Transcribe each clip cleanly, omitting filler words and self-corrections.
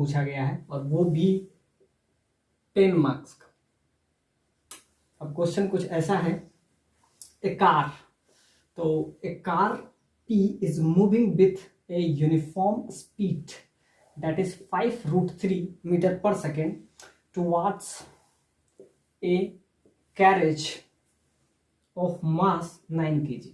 पूछा गया है और वो भी 10 मार्क्स का। अब क्वेश्चन कुछ ऐसा है, ए कार, तो ए car P is moving with a uniform speed that is 5√3 meter per second towards a carriage of mass 9 kg।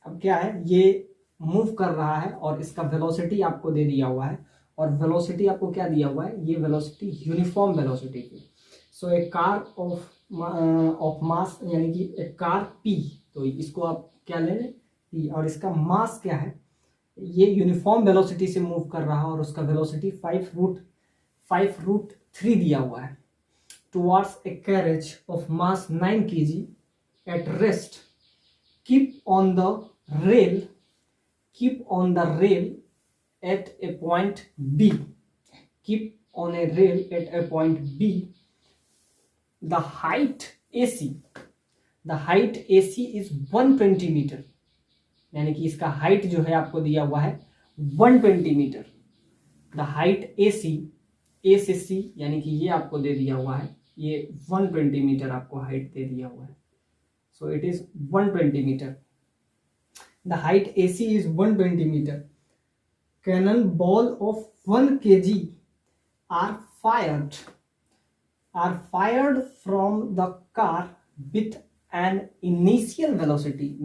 अब क्या है, ये मूव कर रहा है और इसका वेलोसिटी आपको दे दिया हुआ है, और वेलोसिटी आपको क्या दिया हुआ है, ये वेलोसिटी यूनिफॉर्म वेलोसिटी की। सो ए कार ऑफ मास यानी कि ए कार P, तो इसको आप क्या ले लें P, और इसका मास क्या है, ये यूनिफॉर्म वेलोसिटी से मूव कर रहा है और उसका वेलोसिटी 5√3 दिया हुआ है towards a carriage of mass 9 kg at rest, keep on the rail at a point B, keep on a rail at a point B, the height AC is 120 metre, यानी कि इसका हाइट जो है आपको दिया हुआ है 120 मीटर। द हाइट A से C यानी कि ये आपको दे दिया हुआ है, ये 120 मीटर आपको हाइट दे दिया हुआ है। So it is 120 metre. The height AC is 120 meter. Cannonball of 1 kg are fired from the car with an initial velocity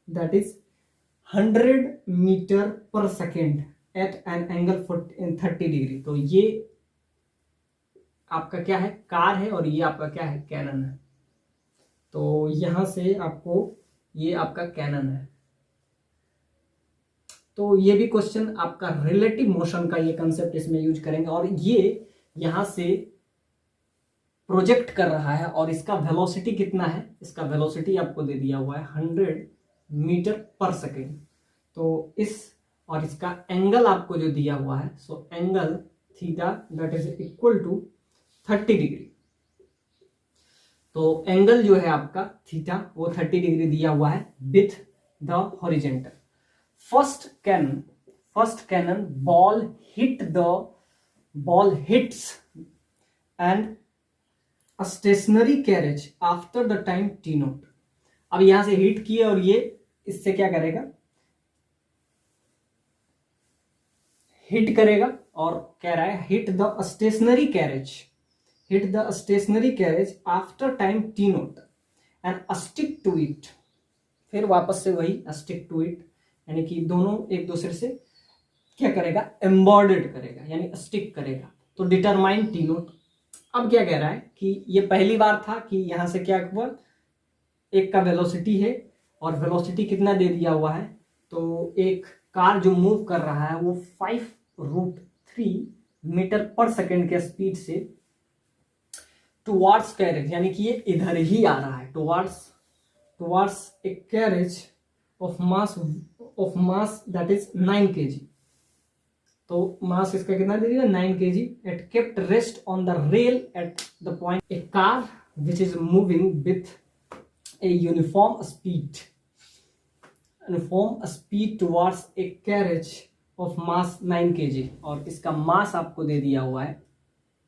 that is 100 meter per second at an angle 30 degree। तो ये आपका क्या है, car है, और ये आपका क्या है, कैनन है। तो यहां से आपको ये आपका कैनन है। तो ये भी क्वेश्चन आपका रिलेटिव मोशन का ये कंसेप्ट इसमें यूज करेंगे, और ये यहां से प्रोजेक्ट कर रहा है और इसका वेलोसिटी कितना है, इसका वेलोसिटी आपको दे दिया हुआ है 100 मीटर पर सेकेंड। तो इस और इसका एंगल आपको जो दिया हुआ है, so angle theta that is equal to 30 degree. तो एंगल जो है आपका थीटा वो 30 डिग्री दिया हुआ है with the horizontal. First cannonball hits and a stationary carriage after the time t note. अब यहां से हिट किए और ये इससे क्या करेगा, हिट करेगा, और कह रहा है hit the stationary carriage after time t note and stick to it. फिर वापस से वही स्टिक टू इट, यानी कि दोनों एक दूसरे से क्या करेगा, एम्बॉर्डेड करेगा, यानी स्टिक करेगा। तो डिटरमाइन टी नोट। अब क्या कह रहा है कि ये पहली बार था कि यहां से क्या हुआ, एक का वेलोसिटी है और वेलोसिटी कितना दे दिया हुआ है, तो एक कार जो मूव कर रहा है वो 5√3 मीटर पर सेकेंड के स्पीड से टुवर्ड्स कैरेज, यानी कि ये इधर ही आ रहा है, towards a carriage of mass that is 9 kg। तो मास इसका कितना दे दिया, 9 kg at kept rest on the rail at the point. A car which is moving with a uniform speed towards a carriage of mass 9 kg, और इसका मास आपको दे दिया हुआ है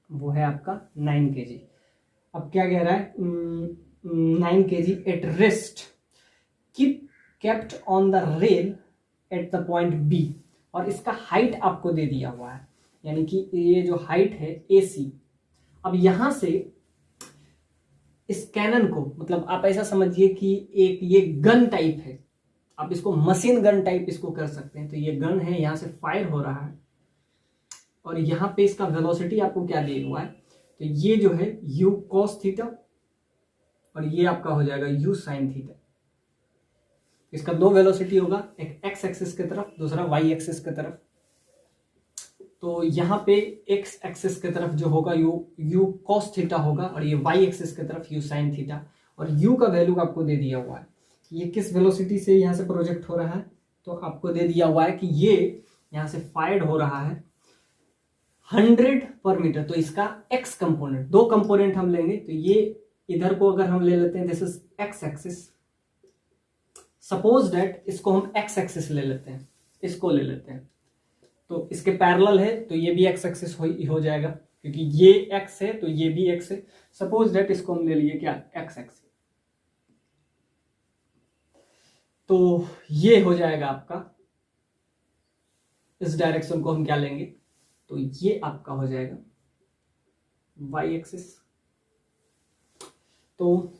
वो है आपका 9 kg। अब क्या कह रहा है, 9 kg at rest, kept on the rail at the point B, और इसका हाइट आपको दे दिया हुआ है, यानी कि ये जो हाइट है AC। अब यहां से इस कैनन को, मतलब आप ऐसा समझिए कि एक ये गन टाइप है, आप इसको मशीन गन टाइप इसको कर सकते हैं। तो ये गन है, यहां से फायर हो रहा है, और यहां पे इसका वेलोसिटी आपको क्या दिया हुआ है, तो ये जो है u cos थीटा, और ये आपका हो जाएगा u sin थीटा। इसका दो वेलोसिटी होगा, एक x एक्सिस की तरफ, दूसरा y एक्सिस की तरफ। तो यहाँ पे x एक्सिस की तरफ जो होगा u cos थीटा होगा, और ये y एक्सिस की तरफ u sin थीटा। और u का वैल्यू आपको दे दिया हुआ है, ये किस वेलोसिटी से यहाँ से प्रोजेक्ट हो रहा है, तो आपको दे दिया हुआ है कि ये यहाँ से फायर्ड हो रहा है 100 पर मीटर। तो इसका x कंपोनेंट, दो कंपोनेंट हम लेंगे, तो ये इधर को अगर हम ले लेते हैं, this is x axis, suppose that इसको हम x एक्सिस ले लेते हैं, इसको ले लेते हैं, तो इसके पैरेलल है तो ये भी एक्स एक्सिस हो जाएगा, क्योंकि ये एक्स है तो ये भी एक्स है। सपोज दैट इसको हम ले लिए क्या, एक्स एक्स, तो ये हो जाएगा आपका, इस डायरेक्शन को हम क्या लेंगे, तो ये आपका हो जाएगा वाई एक्सिस। तो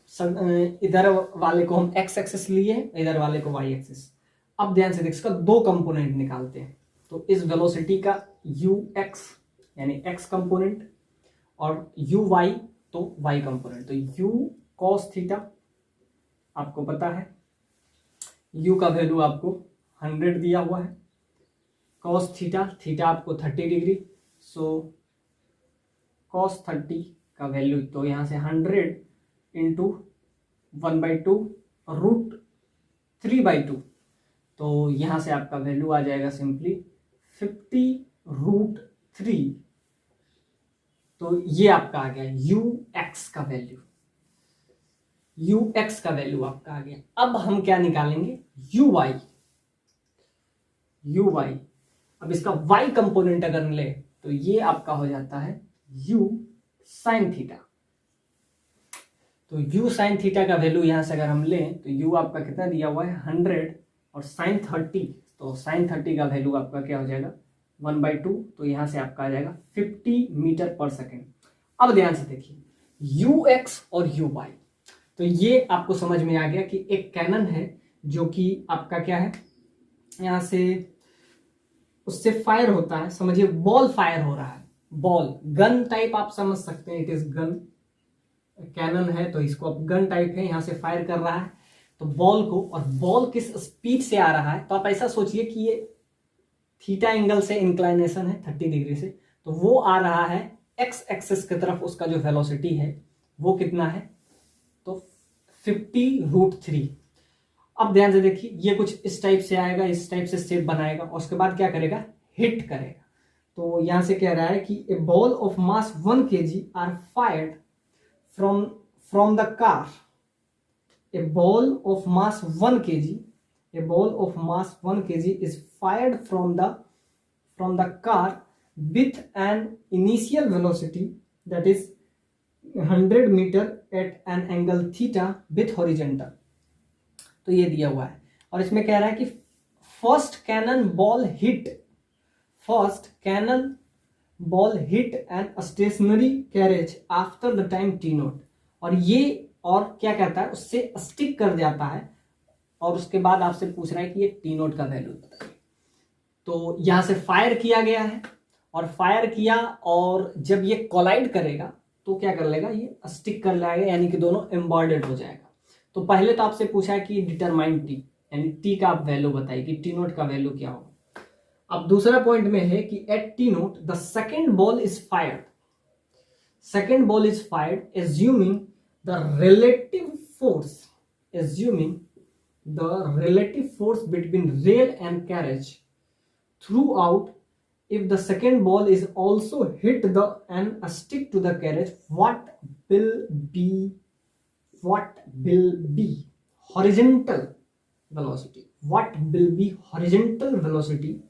इधर वाले को हम एक्स एक्सिस लिए, इधर वाले को वाई एक्सिस। अब ध्यान से देख, इसका दो कंपोनेंट निकालते हैं। तो इस वेलोसिटी का यू एक्स यानी एक्स कंपोनेंट और यू वाई तो वाई कंपोनेंट। तो यू कॉस थीटा आपको पता है, यू का वैल्यू आपको 100 दिया हुआ है, कॉस थीटा, थीटा आपको 30 डिग्री, सो कॉस 30 का वैल्यू तो यहाँ से 100 इंटू 1/2 रूट 3/2, तो यहाँ से आपका वैल्यू आ जाएगा सिंपली 50√3। तो ये आपका आ गया यू एक्स का वैल्यू, यू एक्स का वैल्यू आपका आ गया। अब हम क्या निकालेंगे, यू वाई, यू वाई। अब इसका वाई कंपोनेंट अगर ले तो ये आपका हो जाता है यू साइन थीटा। तो यू साइन थीटा का वैल्यू यहां से अगर हम लें तो यू आपका कितना दिया हुआ है 100 और साइन 30, तो साइन 30 का वैल्यू आपका क्या हो जाएगा 1/2, तो यहां से आपका आ जाएगा 50 मीटर पर सेकेंड। अब ध्यान से देखिए यू एक्स और यू वाई, तो ये आपको समझ में आ गया कि एक कैनन है जो कि आपका क्या है, यहां से उससे फायर होता है, समझिए बॉल फायर हो रहा है, बॉल गन टाइप आप समझ सकते हैं, इट इज गन, कैनन है तो इसको अब गन टाइप है, यहां से फायर कर रहा है तो बॉल को, और बॉल किस स्पीड से आ रहा है, तो आप ऐसा सोचिए कि ये थीटा एंगल से इंक्लाइनेशन है 30 डिग्री से, तो वो आ रहा है एक्स एक्सिस की तरफ, उसका जो वेलोसिटी है वो कितना है, तो 50√3। अब ध्यान से देखिए ये कुछ इस टाइप से आएगा, इस टाइप से शेप बनाएगा और उसके बाद क्या करेगा, हिट करेगा। तो यहां से कह रहा है कि a ball of mass 1 kg are fired from the car, a ball of mass 1 kg, a ball of mass 1 kg is fired from the car with an initial velocity that is 100 meter at an angle theta with horizontal। तो ये दिया हुआ है और इसमें कह रहा है कि first cannonball hit an stationary carriage after the time t note, और ये और क्या कहता है, उससे स्टिक कर जाता है और उसके बाद आपसे पूछ रहा है कि ये टी नोट का वैल्यू बताइए। तो यहां से फायर किया गया है और फायर किया, और जब ये कोलाइड करेगा तो क्या कर लेगा, ये स्टिक कर लेगा, यानी कि दोनों एम्बॉर्डेड हो जाएगा। तो पहले तो आपसे पूछा है कि डिटरमाइन टी, यानी टी का आप वैल्यू बताइए कि टी नोट का वैल्यू क्या होगा। अब दूसरा पॉइंट में है कि at T note the second ball is fired, assuming the relative force between rail and carriage throughout. If the second ball is also hit and stick to the carriage, what will be horizontal velocity? What will be horizontal velocity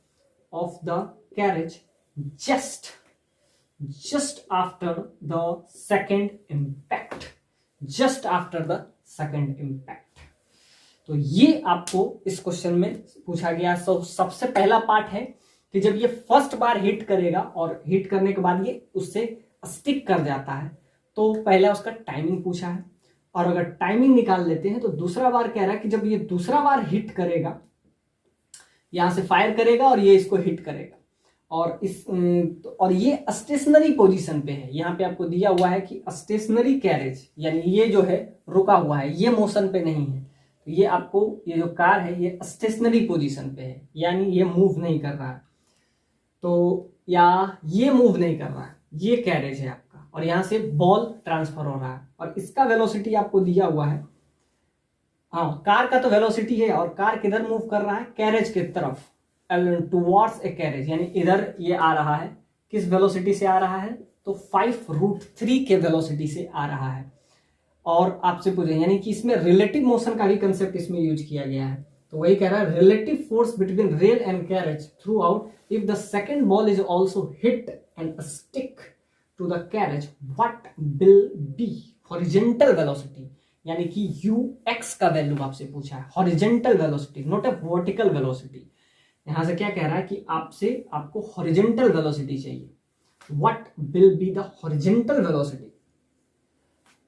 of the carriage just after the second impact? तो ये आपको इस question में पूछा गया। सबसे पहला part है कि जब ये फर्स्ट बार हिट करेगा और हिट करने के बाद ये उससे स्टिक कर जाता है, तो पहला उसका टाइमिंग पूछा है, और अगर टाइमिंग निकाल लेते हैं तो दूसरा बार कह रहा है कि जब ये दूसरा बार हिट करेगा, यहां से फायर करेगा और ये इसको हिट करेगा, और ये स्टेशनरी पोजीशन पे है। यहाँ पे आपको दिया हुआ है कि स्टेशनरी कैरेज, यानी ये जो है रुका हुआ है, ये मोशन पे नहीं है, तो ये आपको, ये जो कार है ये स्टेशनरी पोजीशन पे है, यानी ये मूव नहीं कर रहा है, तो या ये मूव नहीं कर रहा है, ये कैरेज है आपका, और यहाँ से बॉल ट्रांसफर हो रहा है, और इसका वेलोसिटी आपको दिया हुआ है। हाँ, कार का तो वेलोसिटी है, और कार किधर मूव कर रहा है, कैरेज की तरफ, टुवर्ड्स ए कैरेज, यानी इधर ये आ रहा है, किस वेलोसिटी से आ रहा है, तो 5√3 के वेलोसिटी से आ रहा है। और आपसे पूछे, यानी कि इसमें रिलेटिव मोशन का भी कंसेप्ट इसमें यूज किया गया है, तो वही कह रहा है relative force between rail and carriage throughout if the second ball is also hit and stick to the carriage what will be horizontal velocity, यानी कि ux का वैल्यू आपसे पूछा है, horizontal velocity not a vertical velocity. यहां से क्या कह रहा है कि आपको हॉरिजेंटल वेलोसिटी चाहिए। What will be the horizontal velocity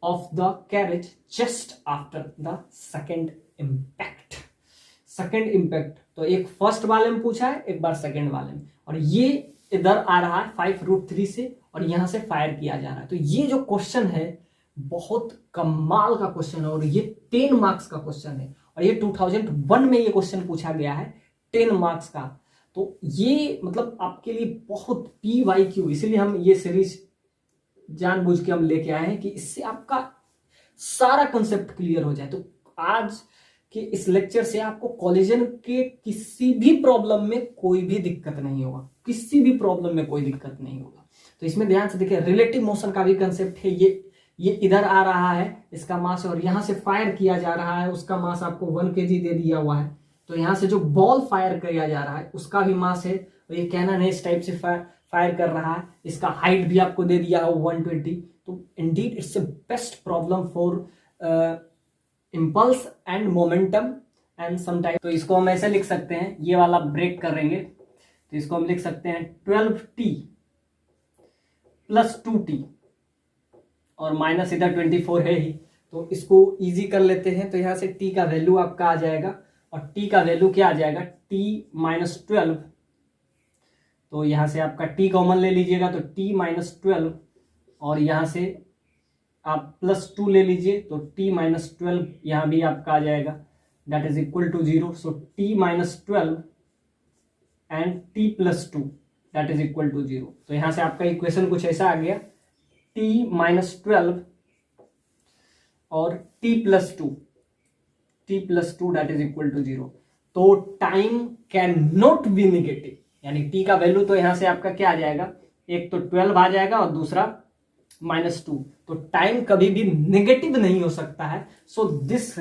of the carriage just after the second impact. Second impact तो एक फर्स्ट वाले में पूछा है, एक बार सेकेंड वाले में, और ये इधर आ रहा है 5√3 से और यहां से फायर किया जा रहा है। तो ये जो क्वेश्चन है बहुत कमाल का क्वेश्चन है और ये 10 मार्क्स का क्वेश्चन है और ये 2001 में ये क्वेश्चन पूछा गया है 10 मार्क्स का। तो ये मतलब आपके लिए बहुत PYQ, इसीलिए हम ये सीरीज जानबूझ के हम लेके आए हैं कि इससे आपका सारा कंसेप्ट क्लियर हो जाए। तो आज के इस लेक्चर से आपको कॉलिजन के किसी भी प्रॉब्लम में कोई भी दिक्कत नहीं होगा, किसी भी प्रॉब्लम में कोई दिक्कत नहीं होगा। तो इसमें ध्यान से देखिए रिलेटिव मोशन का भी कंसेप्ट है। ये इधर आ रहा है इसका मास और यहां से फायर किया जा रहा है, उसका मास आपको 1 kg दे दिया हुआ है। तो यहां से जो बॉल फायर किया जा रहा है उसका भी मास है और ये कैनन है इस टाइप से फायर कर रहा है, इसका हाइट भी आपको दे दिया है 120। तो Indeed it's a best problem for impulse and momentum and sometime. तो इसको हम ऐसे लिख सकते हैं, ये वाला ब्रेक करेंगे तो इसको हम लिख सकते हैं 12t + 2t और माइनस इधर 24 है ही, तो इसको इजी कर लेते हैं। तो यहां से t का वैल्यू आपका आ जाएगा और t का वैल्यू क्या आ जाएगा t - 12। तो यहां से आपका t कॉमन ले लीजिएगा तो t - 12 और यहां से आप +2 ले लीजिए तो t - 12 यहां भी आपका आ जाएगा that is equal to 0। So t - 12 and t + 2 that is equal to 0। तो यहां से आपका इक्वेशन कुछ ऐसा आ गया t - 12 और t + 2 that is equal to 0। तो time can not be negative, यानी t का वैल्यू तो यहां से आपका क्या आ जाएगा, एक तो 12 आ जाएगा और दूसरा -2। तो टाइम कभी भी नेगेटिव नहीं हो सकता है। सो दिस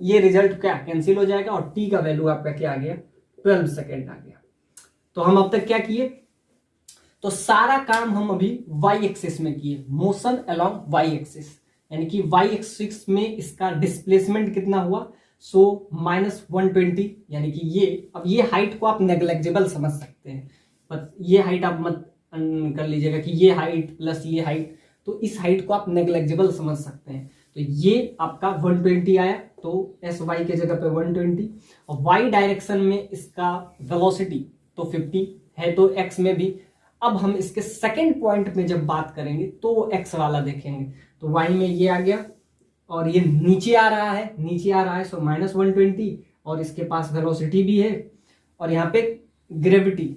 ये रिजल्ट क्या कैंसिल हो जाएगा और t का वैल्यू आपका क्या आ गया 12 सेकेंड आ गया। तो हम अब तक क्या किए, तो सारा काम हम अभी y एक्सिस में किए, मोशन अलोंग y एक्सिस, यानी कि y एक्सिस में इसका डिस्प्लेसमेंट कितना हुआ, सो -120, यानी कि ये अब ये हाइट को आप नेग्लेक्टेबल समझ सकते हैं, पर ये हाइट आप मत कर लीजिएगा कि ये हाइट प्लस ये हाइट, तो इस हाइट को आप नेग्लेक्टेबल समझ सकते हैं। तो ये आपका 120 आया, तो SY के जगह पे 120 और y डायरेक्शन में इसका वेलोसिटी तो 50 है, तो x में भी। अब हम इसके सेकंड पॉइंट में जब बात करेंगे तो x वाला देखेंगे, तो y में ये आ गया और ये नीचे आ रहा है, सो -120 और इसके पास वेलोसिटी भी है और यहाँ पे ग्रेविटी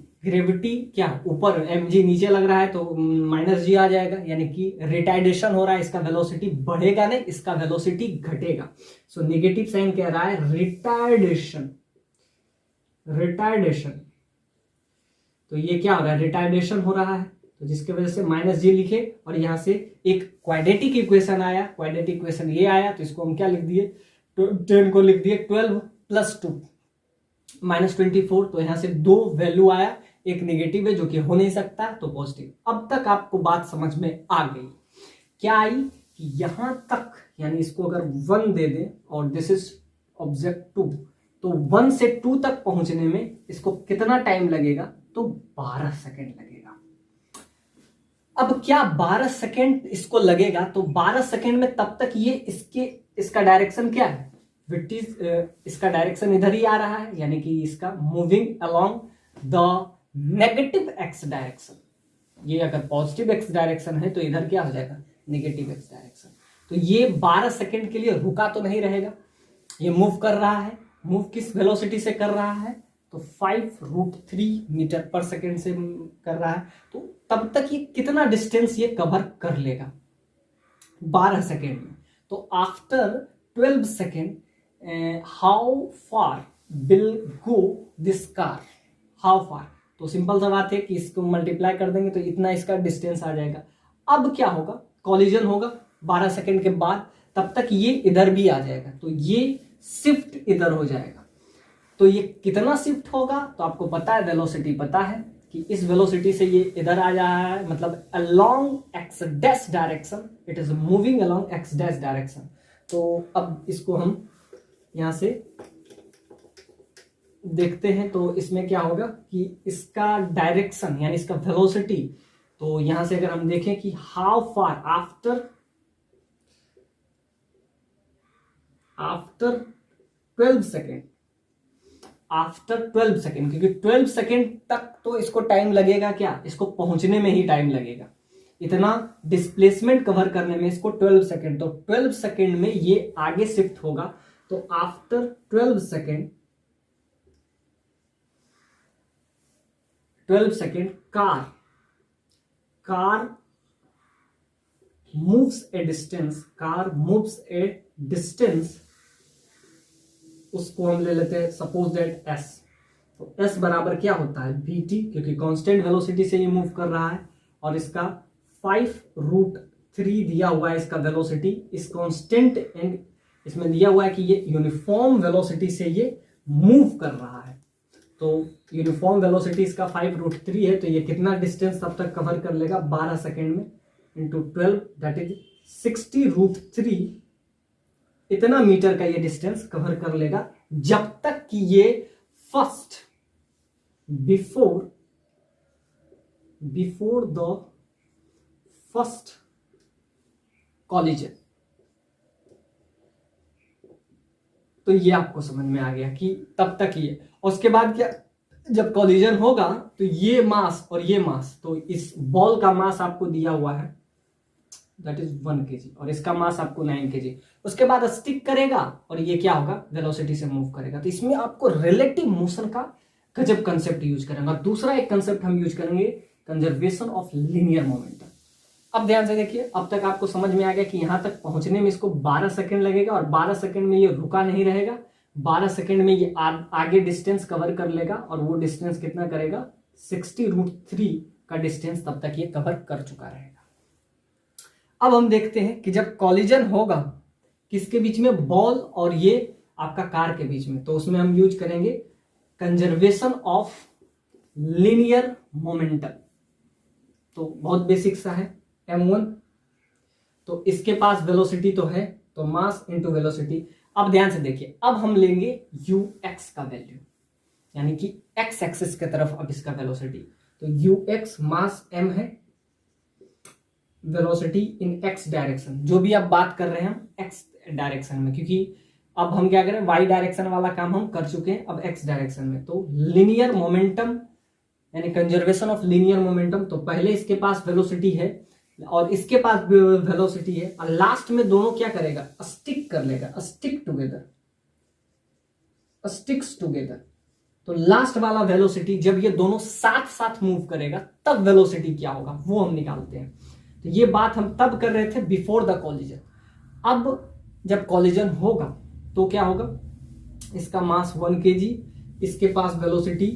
क्या ऊपर mg नीचे लग रहा है तो -g आ जाएगा, यानी कि रिटार्डेशन हो रहा है, इसका वेलोसिटी बढ़ेगा नहीं, इसका वेलोसिटी घटेगा। सो नेगेटिव साइन कह रहा है रिटार्डेशन। तो ये क्या हो रहा है, रिटार्डेशन हो रहा है, तो जिसके वजह से -g लिखे और यहां से एक क्वाड्रेटिक इक्वेशन आया, क्वाड्रेटिक इक्वेशन ये आया, तो इसको हम क्या लिख दिए, 10 को लिख दिए 12 + 2 -24। तो यहां से 2 वैल्यू आया, एक नेगेटिव है जो कि हो नहीं सकता, तो पॉजिटिव। अब तक आपको बात समझ में आ गई, क्या आई कि यहां तक, यानी इसको अगर 1 दे दे और दिस इज ऑब्जेक्ट 2, तो 1 से 2 तक पहुंचने में इसको कितना टाइम लगेगा, तो 12 सेकेंड लगेगा। अब क्या 12 सेकेंड इसको लगेगा, तो 12 सेकेंड में तब तक ये इसका डायरेक्शन क्या है, इसका डायरेक्शन इधर ही आ रहा है, यानी कि इसका moving along the negative x direction. ये अगर पॉजिटिव x डायरेक्शन है तो इधर क्या हो जाएगा, नेगेटिव x डायरेक्शन। तो ये 12 सेकेंड के लिए रुका तो नहीं रहेगा, ये मूव कर रहा है। मूव किस वेलोसिटी से कर रहा है, तो 5√3 मीटर पर सेकेंड से कर रहा है। तो तब तक ये कितना डिस्टेंस ये कवर कर लेगा 12 सेकेंड में। तो after 12 second how far will go this car, how far, तो सिंपल सा बात है कि इसको मल्टीप्लाई कर देंगे तो इतना इसका डिस्टेंस आ जाएगा। अब क्या होगा, कॉलिजन होगा 12 सेकेंड के बाद, तब तक ये इधर भी आ जाएगा, तो ये शिफ्ट इधर हो जाएगा। तो ये कितना शिफ्ट होगा, तो आपको पता है, वेलोसिटी पता है कि इस वेलोसिटी से ये इधर आ जा रहा है, मतलब along x dash direction, it is moving along x dash direction. तो अब इसको हम यहां से देखते हैं, तो इसमें क्या होगा कि इसका डायरेक्शन यानी इसका वेलोसिटी, तो यहां से अगर हम देखें कि how far after 12 second, after 12 second, क्योंकि 12 सेकेंड तक तो इसको टाइम लगेगा, क्या इसको पहुंचने में ही टाइम लगेगा, इतना डिस्प्लेसमेंट कवर करने में इसको 12 सेकेंड, तो 12 सेकेंड में ये आगे शिफ्ट होगा। तो after 12 second, 12 second car moves ए डिस्टेंस, उसको हम ले लेते हैं सपोज दैट s। तो s बराबर क्या होता है vt, क्योंकि कांस्टेंट वेलोसिटी से ये मूव कर रहा है, और इसका 5√3 दिया हुआ है इसका वेलोसिटी, इस कांस्टेंट एंड इसमें दिया हुआ है कि ये यूनिफॉर्म वेलोसिटी से ये मूव कर रहा है। तो यूनिफॉर्म वेलोसिटी इसका 5√3 है, तो ये कितना डिस्टेंस तब तक कवर कर लेगा 12 सेकेंड में, इंटू 12 दैट इज 60√3, इतना मीटर का ये डिस्टेंस कवर कर लेगा, जब तक कि ये first before the first collision. तो ये आपको समझ में आ गया कि तब तक ये, और उसके बाद क्या, जब कॉलिजन होगा तो ये मास और ये मास, तो इस बॉल का मास आपको दिया हुआ है दैट इज 1 kg, और इसका मास आपको 9 kg, उसके बाद स्टिक करेगा और ये क्या होगा, वेलोसिटी से मूव करेगा। तो इसमें आपको रिलेटिव मोशन का गजब कंसेप्ट यूज करेंगे। दूसरा एक कंसेप्ट हम यूज करेंगे, कंजर्वेशन ऑफ लीनियर मोमेंटम। अब ध्यान से देखिए, अब तक आपको समझ में आ गया कि यहां तक पहुंचने में इसको 12 सेकंड लगेगा, और 12 सेकंड में ये रुका नहीं रहेगा, 12 सेकंड में ये आगे डिस्टेंस कवर कर लेगा, और वो डिस्टेंस कितना करेगा, 60√3 का डिस्टेंस तब तक ये कवर कर चुका रहेगा। अब हम देखते हैं कि जब कॉलिजन होगा किसके बीच में, बॉल और ये आपका कार के बीच में, तो उसमें हम यूज करेंगे कंजर्वेशन ऑफ लीनियर मोमेंटम। तो बहुत बेसिक सा है, m1, तो इसके पास वेलोसिटी तो है, तो मास इंटू वेलोसिटी। अब ध्यान से देखिए, अब हम लेंगे ux का वैल्यू, यानी कि x एक्सिस की तरफ अब इसका वेलोसिटी, तो ux मास m है, वेलोसिटी इन x डायरेक्शन, जो भी आप बात कर रहे हैं हम x डायरेक्शन में, क्योंकि अब हम क्या करें, y डायरेक्शन वाला काम हम कर चुके हैं, अब x डायरेक्शन में। तो लीनियर मोमेंटम यानी कंजर्वेशन ऑफ लीनियर मोमेंटम, तो पहले इसके पास वेलोसिटी है और इसके पास वेलोसिटी है, और लास्ट में दोनों क्या करेगा, स्टिक कर लेगा, स्टिक्स टुगेदर। तो लास्ट वाला वेलोसिटी जब ये दोनों साथ साथ मूव करेगा तब वेलोसिटी क्या होगा वो हम निकालते हैं। तो ये बात हम तब कर रहे थे बिफोर द कॉलिजन। अब जब कॉलिजन होगा तो क्या होगा, इसका मास 1 kg, इसके पास वेलोसिटी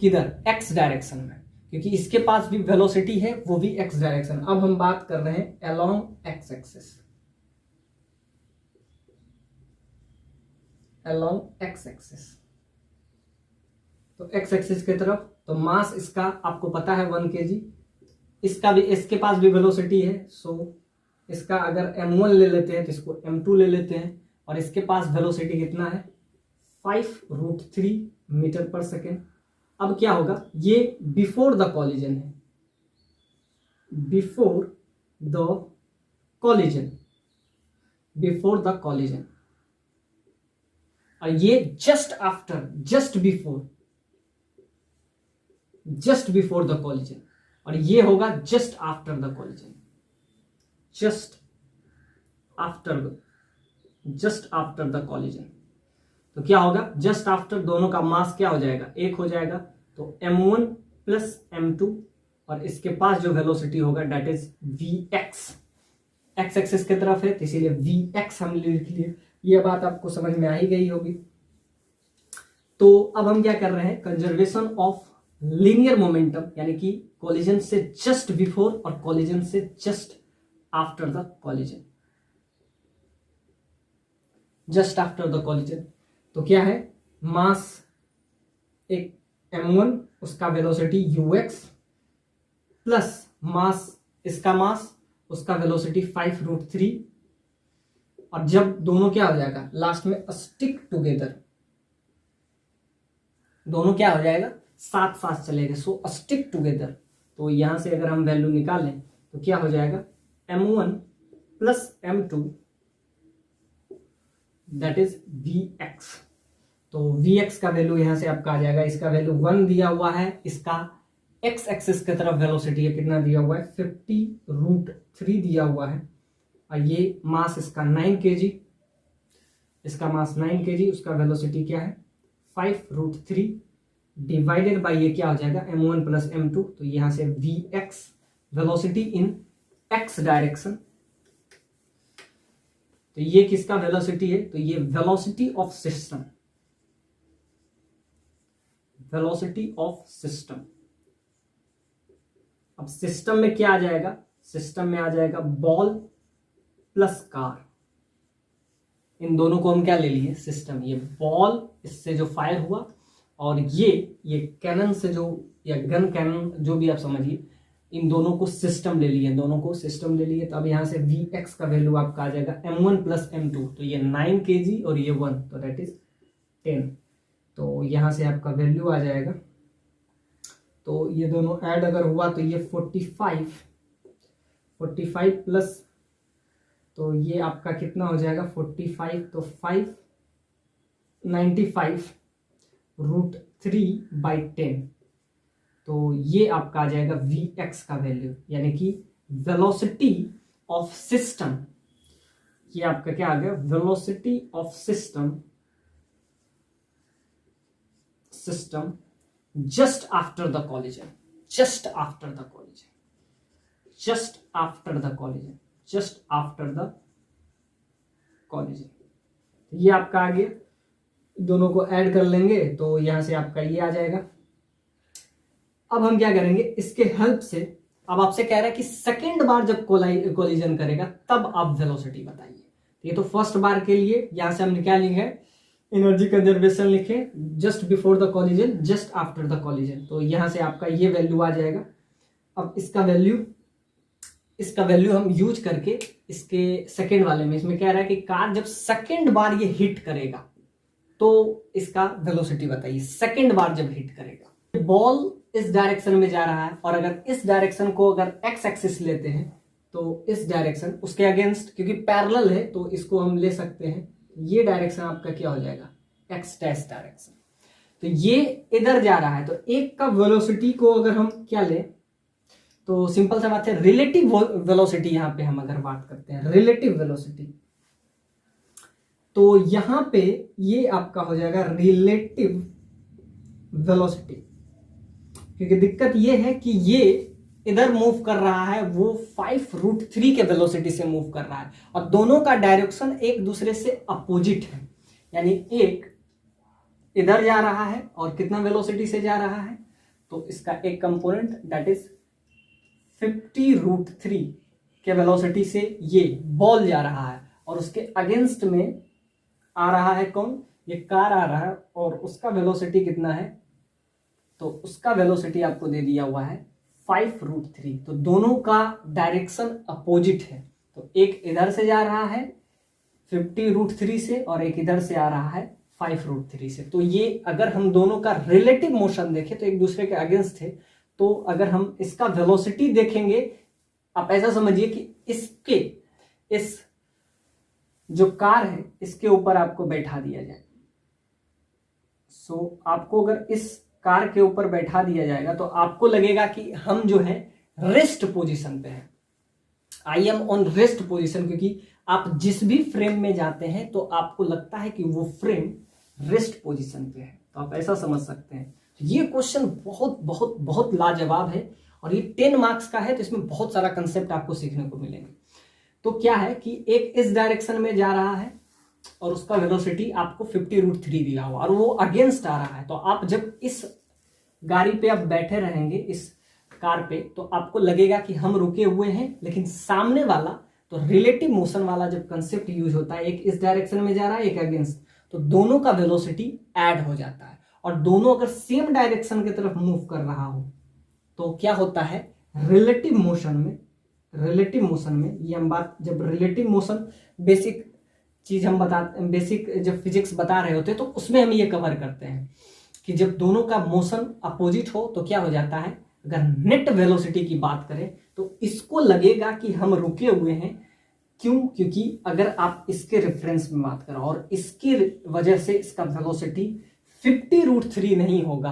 किधर, x डायरेक्शन में, क्योंकि इसके पास भी वेलोसिटी है, वो भी x डायरेक्शन। अब हम बात कर रहे हैं along x axis, along x axis, तो x एक्सिस की तरफ, तो मास इसका आपको पता है 1 kg, इसका भी, इसके पास भी वेलोसिटी है, सो इसका अगर m1 ले लेते हैं तो इसको m2 ले लेते हैं, और इसके पास वेलोसिटी कितना है 5√3 मीटर पर सेकेंड। अब क्या होगा, ये बिफोर द कॉलिजन है, before the collision, before the collision, और ये just after, just before the collision, और ये होगा just after the collision, just after the collision. तो क्या होगा, जस्ट आफ्टर, दोनों का मास क्या हो जाएगा, एक हो जाएगा, तो m1 प्लस m2, और इसके पास जो वेलोसिटी होगा that is vx, x axis की तरफ है तो इसीलिए vx हम लिख लिए। ये बात आपको समझ में आ ही गई होगी। तो अब हम क्या कर रहे हैं, कंजर्वेशन ऑफ लीनियर मोमेंटम, यानी कि कॉलिजन से जस्ट बिफोर और कॉलिजन से just after the collision, just after the collision. तो क्या है, मास एक m1 उसका वेलोसिटी ux प्लस मास, इसका मास, उसका वेलोसिटी 5√3, और जब दोनों क्या हो जाएगा लास्ट में स्टिक टुगेदर, दोनों क्या हो जाएगा साथ साथ चलेगा, सो स्टिक टुगेदर। तो यहां से अगर हम वैल्यू निकालें तो क्या हो जाएगा m1 plus m2 that is vx। तो vx का वैल्यू यहां से आपका आ जाएगा, इसका वैल्यू 1 दिया हुआ है, इसका x एक्सिस की तरफ वेलोसिटी है कितना दिया हुआ है 50√3 दिया हुआ है, और ये मास इसका 9 kg, इसका मास 9 kg, उसका वेलोसिटी क्या है 5√3 डिवाइडेड बाय ये क्या हो जाएगा m1 प्लस m2। तो यहां से vx वेलोसिटी इन x डायरेक्शन, तो ये किसका वेलोसिटी है, तो ये velocity of system, velocity of system. अब सिस्टम में क्या आ जाएगा, सिस्टम में आ जाएगा बॉल प्लस कार, इन दोनों को हम क्या ले लिए सिस्टम, ये बॉल इससे जो फायर हुआ और ये कैनन से जो, या गन कैनन जो भी आप समझिए, इन दोनों को सिस्टम ले लिए, दोनों को सिस्टम ले लिए। तो अब यहां से vx का वैल्यू आपका आ जाएगा m1 प्लस m2, तो ये 9 kg और ये 1, तो दैट इज 10। तो यहां से आपका वैल्यू आ जाएगा, तो ये दोनों ऐड अगर हुआ तो ये 45 प्लस, तो ये आपका कितना हो जाएगा 45, तो 595√3/10। तो ये आपका आ जाएगा vx का वैल्यू, यानी कि वेलोसिटी ऑफ सिस्टम, ये आपका क्या आ गया velocity of system just after the collision, just after the collision, just after the collision, just after the collision। ये आपका आ गया, दोनों को ऐड कर लेंगे तो यहां से आपका ये आ जाएगा। अब हम क्या करेंगे इसके हेल्प से, अब आपसे कह रहा है कि सेकेंड बार जब कोलिजन करेगा तब आप वेलोसिटी बताइए। ये तो फर्स्ट बार के लिए यहां से हमने क्या लिखा है एनर्जी कंजर्वेशन लिखे, just before the collision, just after the collision. तो यहां से आपका ये वैल्यू आ जाएगा। अब इसका वैल्यू हम यूज करके इसके सेकेंड वाले में, इसमें कह रहा है कि कार जब सेकेंड बार ये हिट करेगा तो इसका वेलोसिटी बताइए, सेकेंड बार जब हिट करेगा। बॉल इस डायरेक्शन में जा रहा है और अगर इस डायरेक्शन को अगर एक्स एक्सिस लेते हैं तो इस डायरेक्शन उसके अगेंस्ट, क्योंकि पैरेलल है तो इसको हम ले सकते हैं, ये डायरेक्शन आपका क्या हो जाएगा एक्स डैश डायरेक्शन। तो ये इधर जा रहा है, तो एक का वेलोसिटी को अगर हम क्या लें तो सिंपल सा बात है रिलेटिव वेलोसिटी, यहां पे हम अगर बात करते हैं रिलेटिव वेलोसिटी, तो यहां पे ये आपका हो जाएगा रिलेटिव वेलोसिटी, क्योंकि दिक्कत ये है कि ये इधर मूव कर रहा है, वो 5√3 के वेलोसिटी से मूव कर रहा है और दोनों का डायरेक्शन एक दूसरे से अपोजिट है, यानी एक इधर जा रहा है और कितना वेलोसिटी से जा रहा है, तो इसका एक कंपोनेंट दैट इज 50√3 के वेलोसिटी से ये बॉल जा रहा है और उसके अगेंस्ट में आ रहा है कौन, ये कार आ रहा है और उसका वेलोसिटी कितना है, तो उसका वेलोसिटी आपको दे दिया हुआ है 5√3। तो दोनों का डायरेक्शन अपोजिट है, तो एक इधर से जा रहा है 50√3 से और एक इधर से आ रहा है 5√3 से। तो ये अगर हम दोनों का रिलेटिव मोशन देखें तो एक दूसरे के अगेंस्ट है, तो अगर हम इसका वेलोसिटी देखेंगे, आप ऐसा समझिए कि इस जो कार है इसके ऊपर आपको बैठा दिया जाए। सो आपको अगर इस कार के ऊपर बैठा दिया जाएगा तो आपको लगेगा कि हम जो है रेस्ट पोजीशन पे हैं, I am on rest position, क्योंकि आप जिस भी फ्रेम में जाते हैं तो आपको लगता है कि वो फ्रेम रेस्ट पोजीशन पे है। तो आप ऐसा समझ सकते हैं। ये क्वेश्चन बहुत बहुत बहुत लाजवाब है और ये 10 मार्क्स का है, तो इसमें बहुत सारा कंसेप्ट आपको सीखने को मिलेंगे। तो क्या है कि एक इस डायरेक्शन में जा रहा है और उसका वेलोसिटी आपको 50√3 दिया हुआ और वो अगेंस्ट आ रहा है, तो आप जब इस गाड़ी पे आप बैठे रहेंगे इस कार पे, तो आपको लगेगा कि हम रुके हुए हैं, लेकिन सामने वाला, तो रिलेटिव मोशन वाला जब कंसेप्ट यूज होता है, एक इस डायरेक्शन में जा रहा है एक अगेंस्ट, तो दोनों का वेलोसिटी ऐड हो जाता है और दोनों अगर सेम डायरेक्शन की तरफ मूव कर रहा हो तो क्या होता है, रिलेटिव मोशन में ये हम बात, जब रिलेटिव मोशन बेसिक चीज हम बताते, बेसिक जब फिजिक्स बता रहे होते हैं तो उसमें हम ये कवर करते हैं कि जब दोनों का मोशन अपोजिट हो तो क्या हो जाता है, अगर नेट वेलोसिटी की बात करें तो इसको लगेगा कि हम रुके हुए हैं। क्यों? क्योंकि अगर आप इसके रेफरेंस में बात करो और इसकी वजह से इसका वेलोसिटी 50√3 नहीं होगा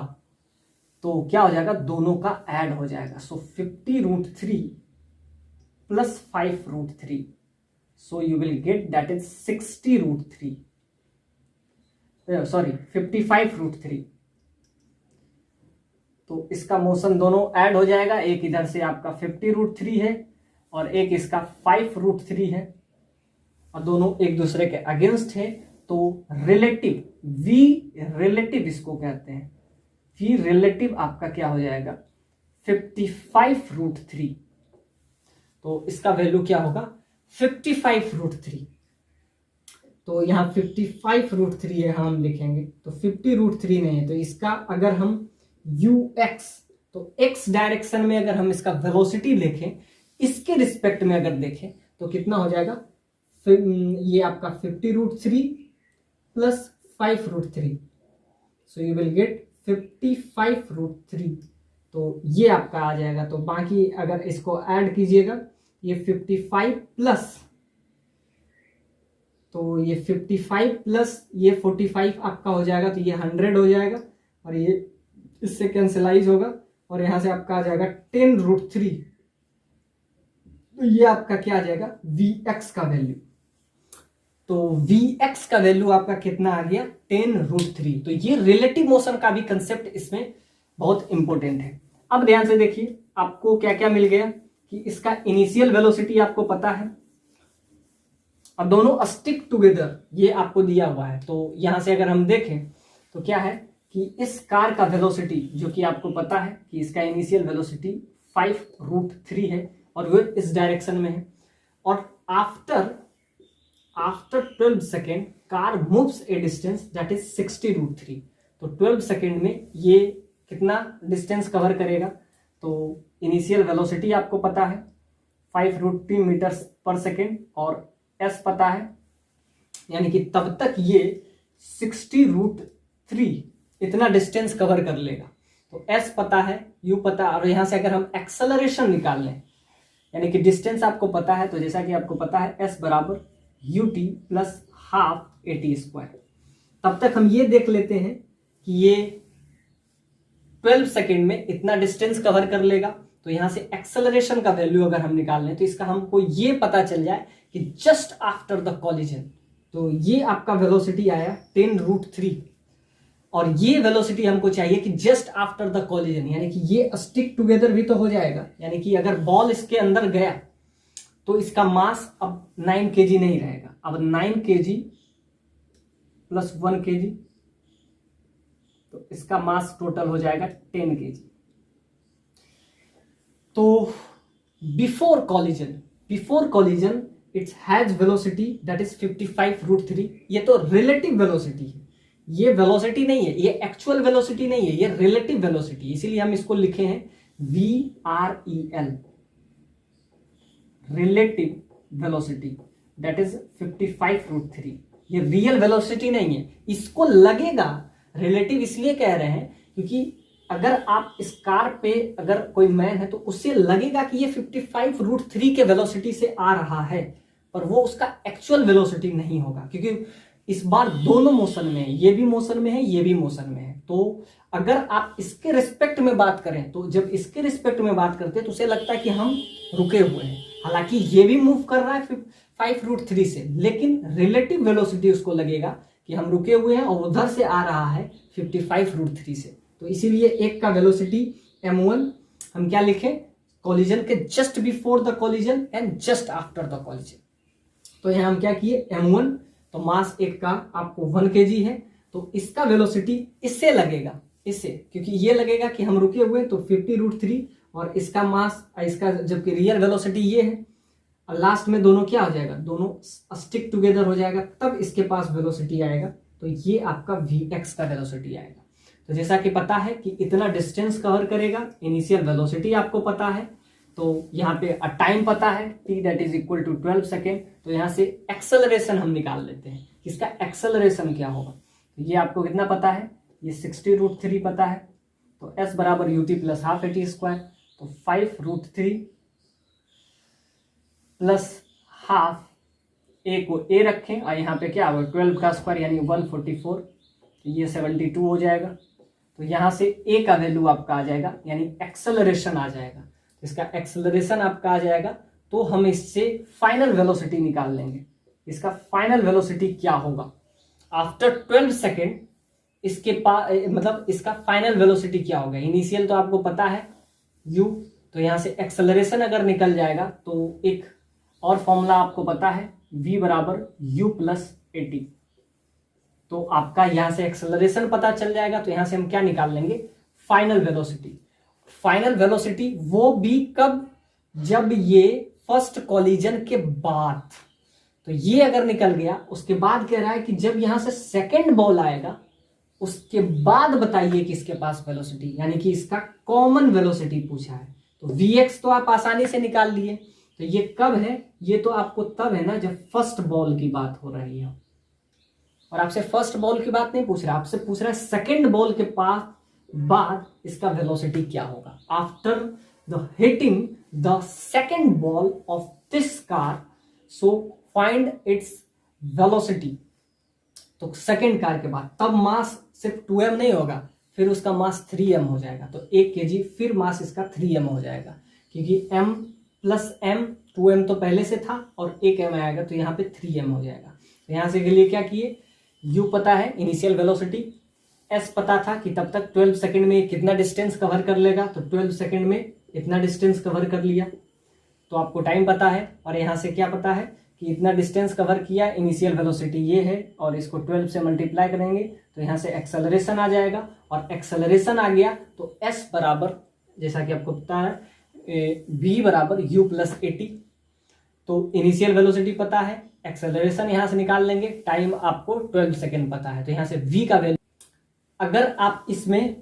तो क्या हो जाएगा, दोनों का ऐड हो जाएगा। सो 50√3 plus 5√3, so you will get that is 60√3, sorry 55√3। तो इसका मोशन दोनों ऐड हो जाएगा, एक इधर से आपका 50√3 है और एक इसका 5√3 है और दोनों एक दूसरे के अगेंस्ट है। तो रिलेटिव, वी रिलेटिव इसको कहते हैं, वी रिलेटिव आपका क्या हो जाएगा, 55√3। तो इसका वैल्यू क्या होगा, 55√3। तो यहाँ 55√3 है, हम लिखेंगे तो 50√3 नहीं है, तो इसका अगर हम ux, तो x डायरेक्शन में अगर हम इसका वेलोसिटी लिखें, इसके रिस्पेक्ट में अगर देखें तो कितना हो जाएगा, ये आपका 50√3 plus 5√3, so you will get 55√3। तो ये आपका आ जाएगा। तो बाकी अगर इसको ऐड कीजिएगा, ये 55 प्लस, तो ये 55 प्लस ये 45 आपका हो जाएगा, तो ये 100 हो जाएगा और ये इससे कैंसिलाइज होगा और यहां से आपका आ जाएगा 10√3। तो ये आपका क्या आ जाएगा, Vx का वैल्यू। तो Vx का वैल्यू आपका कितना आ गया, 10√3। तो ये रिलेटिव मोशन का भी कंसेप्ट इसमें बहुत इंपॉर्टेंट है। अब ध्यान से देखिए आपको क्या क्या मिल गया कि इसका इनिशियल वेलोसिटी आपको पता है और दोनों स्टिक टुगेदर ये आपको दिया हुआ है। तो यहां से अगर हम देखें तो क्या है कि इस कार का वेलोसिटी जो कि आपको पता है कि इसका इनिशियल वेलोसिटी 5√3 है और वो इस डायरेक्शन में है और after 12 second car moves A distance that is 60√3। तो 12 सेकेंड में ये कितना डिस्टेंस कवर करेगा, तो इनिशियल वेलोसिटी आपको पता है 5√3 मीटर्स पर सेकेंड और s पता है, यानी कि तब तक ये 60√3 इतना डिस्टेंस कवर कर लेगा। तो s पता है, u पता, और यहां से अगर हम एक्सेलरेशन निकाल लें, यानी कि डिस्टेंस आपको पता है, तो जैसा कि आपको पता है s बराबर ut प्लस हाफ at²। तब तक हम ये देख लेते हैं कि ये 12 सेकेंड में इतना डिस्टेंस कवर कर लेगा। तो यहां से एक्सेलरेशन का वैल्यू अगर हम निकाल लें तो इसका हमको ये पता चल जाए कि जस्ट आफ्टर द कॉलिजन, तो ये आपका वेलोसिटी आया 10√3 और ये वेलोसिटी हमको चाहिए कि जस्ट आफ्टर द कॉलिजन, यानी कि ये स्टिक टुगेदर भी तो हो जाएगा, यानी कि अगर बॉल इसके अंदर गया तो इसका मास अब 9 kg नहीं रहेगा, अब 9 kg प्लस 1 kg, तो इसका मास टोटल हो जाएगा 10 kg। तो before collision it's has velocity that is 55√3। ये तो रिलेटिव वेलोसिटी है, ये वेलोसिटी नहीं है, ये एक्चुअल वेलोसिटी नहीं है, ये रिलेटिव वेलोसिटी, इसीलिए हम इसको लिखे हैं VREL, relative velocity that is 55√3। ये रियल वेलोसिटी नहीं है, इसको लगेगा रिलेटिव इसलिए कह रहे हैं क्योंकि अगर आप इस कार पे अगर कोई मैन है तो उससे लगेगा कि ये 55√3 के वेलोसिटी से आ रहा है, पर वो उसका एक्चुअल वेलोसिटी नहीं होगा क्योंकि इस बार दोनों मोशन में है, ये भी मोशन में है, ये भी मोशन में है। तो अगर आप इसके रिस्पेक्ट में बात करें तो जब इसके रिस्पेक्ट में बात करते हैं तो उसे लगता है कि हम रुके हुए हैं, हालांकि ये भी मूव कर रहा है 5√3 से, लेकिन रिलेटिव वेलोसिटी उसको लगेगा कि हम रुके हुए हैं और उधर से आ रहा है 55√3 से। तो इसीलिए एक का वेलोसिटी m1 हम क्या लिखें, कॉलिजन के just before the collision and just after the collision. तो यहां हम क्या किए, m1, तो मास एक का आपको 1 kg है, तो इसका वेलोसिटी इससे लगेगा, इससे, क्योंकि ये लगेगा कि हम रुके हुए तो 50√3 और इसका मास, इसका जबकि रियल वेलोसिटी ये है, और लास्ट में दोनों क्या हो जाएगा, दोनों स्टिक टुगेदर हो जाएगा, तब इसके पास वेलोसिटी आएगा। तो ये आपका Vx का वेलोसिटी आएगा। तो जैसा कि पता है कि इतना डिस्टेंस कवर करेगा, इनिशियल वेलोसिटी आपको पता है, तो यहाँ पे टाइम पता है t that is equal to 12 second. तो यहाँ से एक्सेलरेशन हम निकाल लेते हैं, इसका एक्सेलरेशन क्या होगा। तो ये आपको कितना पता है, ये 60√3 पता है। तो s बराबर ut plus half at square, तो 5√3 प्लस हाफ, a को a रखें और यहाँ पे क्या होगा 12 का स्क्वायर यानी 144, तो ये 72 हो जाएगा। तो यहाँ से a का वैल्यू आपका आ जाएगा यानी एक्सेलरेशन आ जाएगा। तो इसका एक्सेलरेशन आपका आ जाएगा, तो हम इससे फाइनल वेलोसिटी निकाल लेंगे। इसका फाइनल वेलोसिटी क्या होगा आफ्टर 12 सेकेंड, इसके पास मतलब इसका फाइनल वेलोसिटी क्या होगा। इनिशियल तो आपको पता है u, तो यहाँ से एक्सेलरेशन अगर निकल जाएगा तो एक और फॉर्मूला आपको पता है v बराबर u प्लस at। तो आपका यहाँ से एक्सेलरेशन पता चल जाएगा, तो यहाँ से हम क्या निकाल लेंगे, फाइनल वेलोसिटी। फाइनल वेलोसिटी वो भी कब, जब ये फर्स्ट कॉलिजन के बाद। तो ये अगर निकल गया, उसके बाद कह रहा है कि जब यहां से सेकंड बॉल आएगा उसके बाद बताइए कि इसके पास वेलोसिटी, यानी कि इसका कॉमन वेलोसिटी पूछा है। तो vx तो आप आसानी से निकाल लिए। तो ये कब है, ये तो आपको तब है ना जब फर्स्ट बॉल की बात हो रही है, और आपसे फर्स्ट बॉल की बात नहीं पूछ रहा, आपसे पूछ रहा है सेकंड बॉल के पास बाद इसका वेलोसिटी क्या होगा after the hitting the second ball of this car, so find its velocity. तो सेकंड कार के बाद, तब मास सिर्फ 2m नहीं होगा, फिर उसका मास 3m हो जाएगा। तो 1 kg फिर मास इसका 3m हो जाएगा, क्योंकि m प्लस m, 2m तो पहले से था और 1m आएगा, तो यहाँ पे 3m हो जाएगा। तो यहाँ से के लिए क्या किए, u पता है इनिशियल वेलोसिटी, s पता था कि तब तक 12 सेकंड में कितना डिस्टेंस कवर कर लेगा, तो 12 सेकंड में इतना डिस्टेंस कवर कर लिया। तो आपको टाइम पता है, और यहाँ से क्या पता है कि इतना डिस्टेंस कवर किया, इनिशियल वेलोसिटी ये है, और इसको 12 से मल्टीप्लाई करेंगे तो यहाँ से एक्सेलरेशन आ जाएगा, और एक्सेलरेशन आ गया तो s बराबर, जैसा कि आपको पता है v बराबर u प्लस at। तो इनिशियल वेलोसिटी पता है, एक्सेलरेशन यहाँ से निकाल लेंगे, टाइम आपको 12 सेकेंड पता है, तो यहाँ से v का वैल्यू। अगर आप इसमें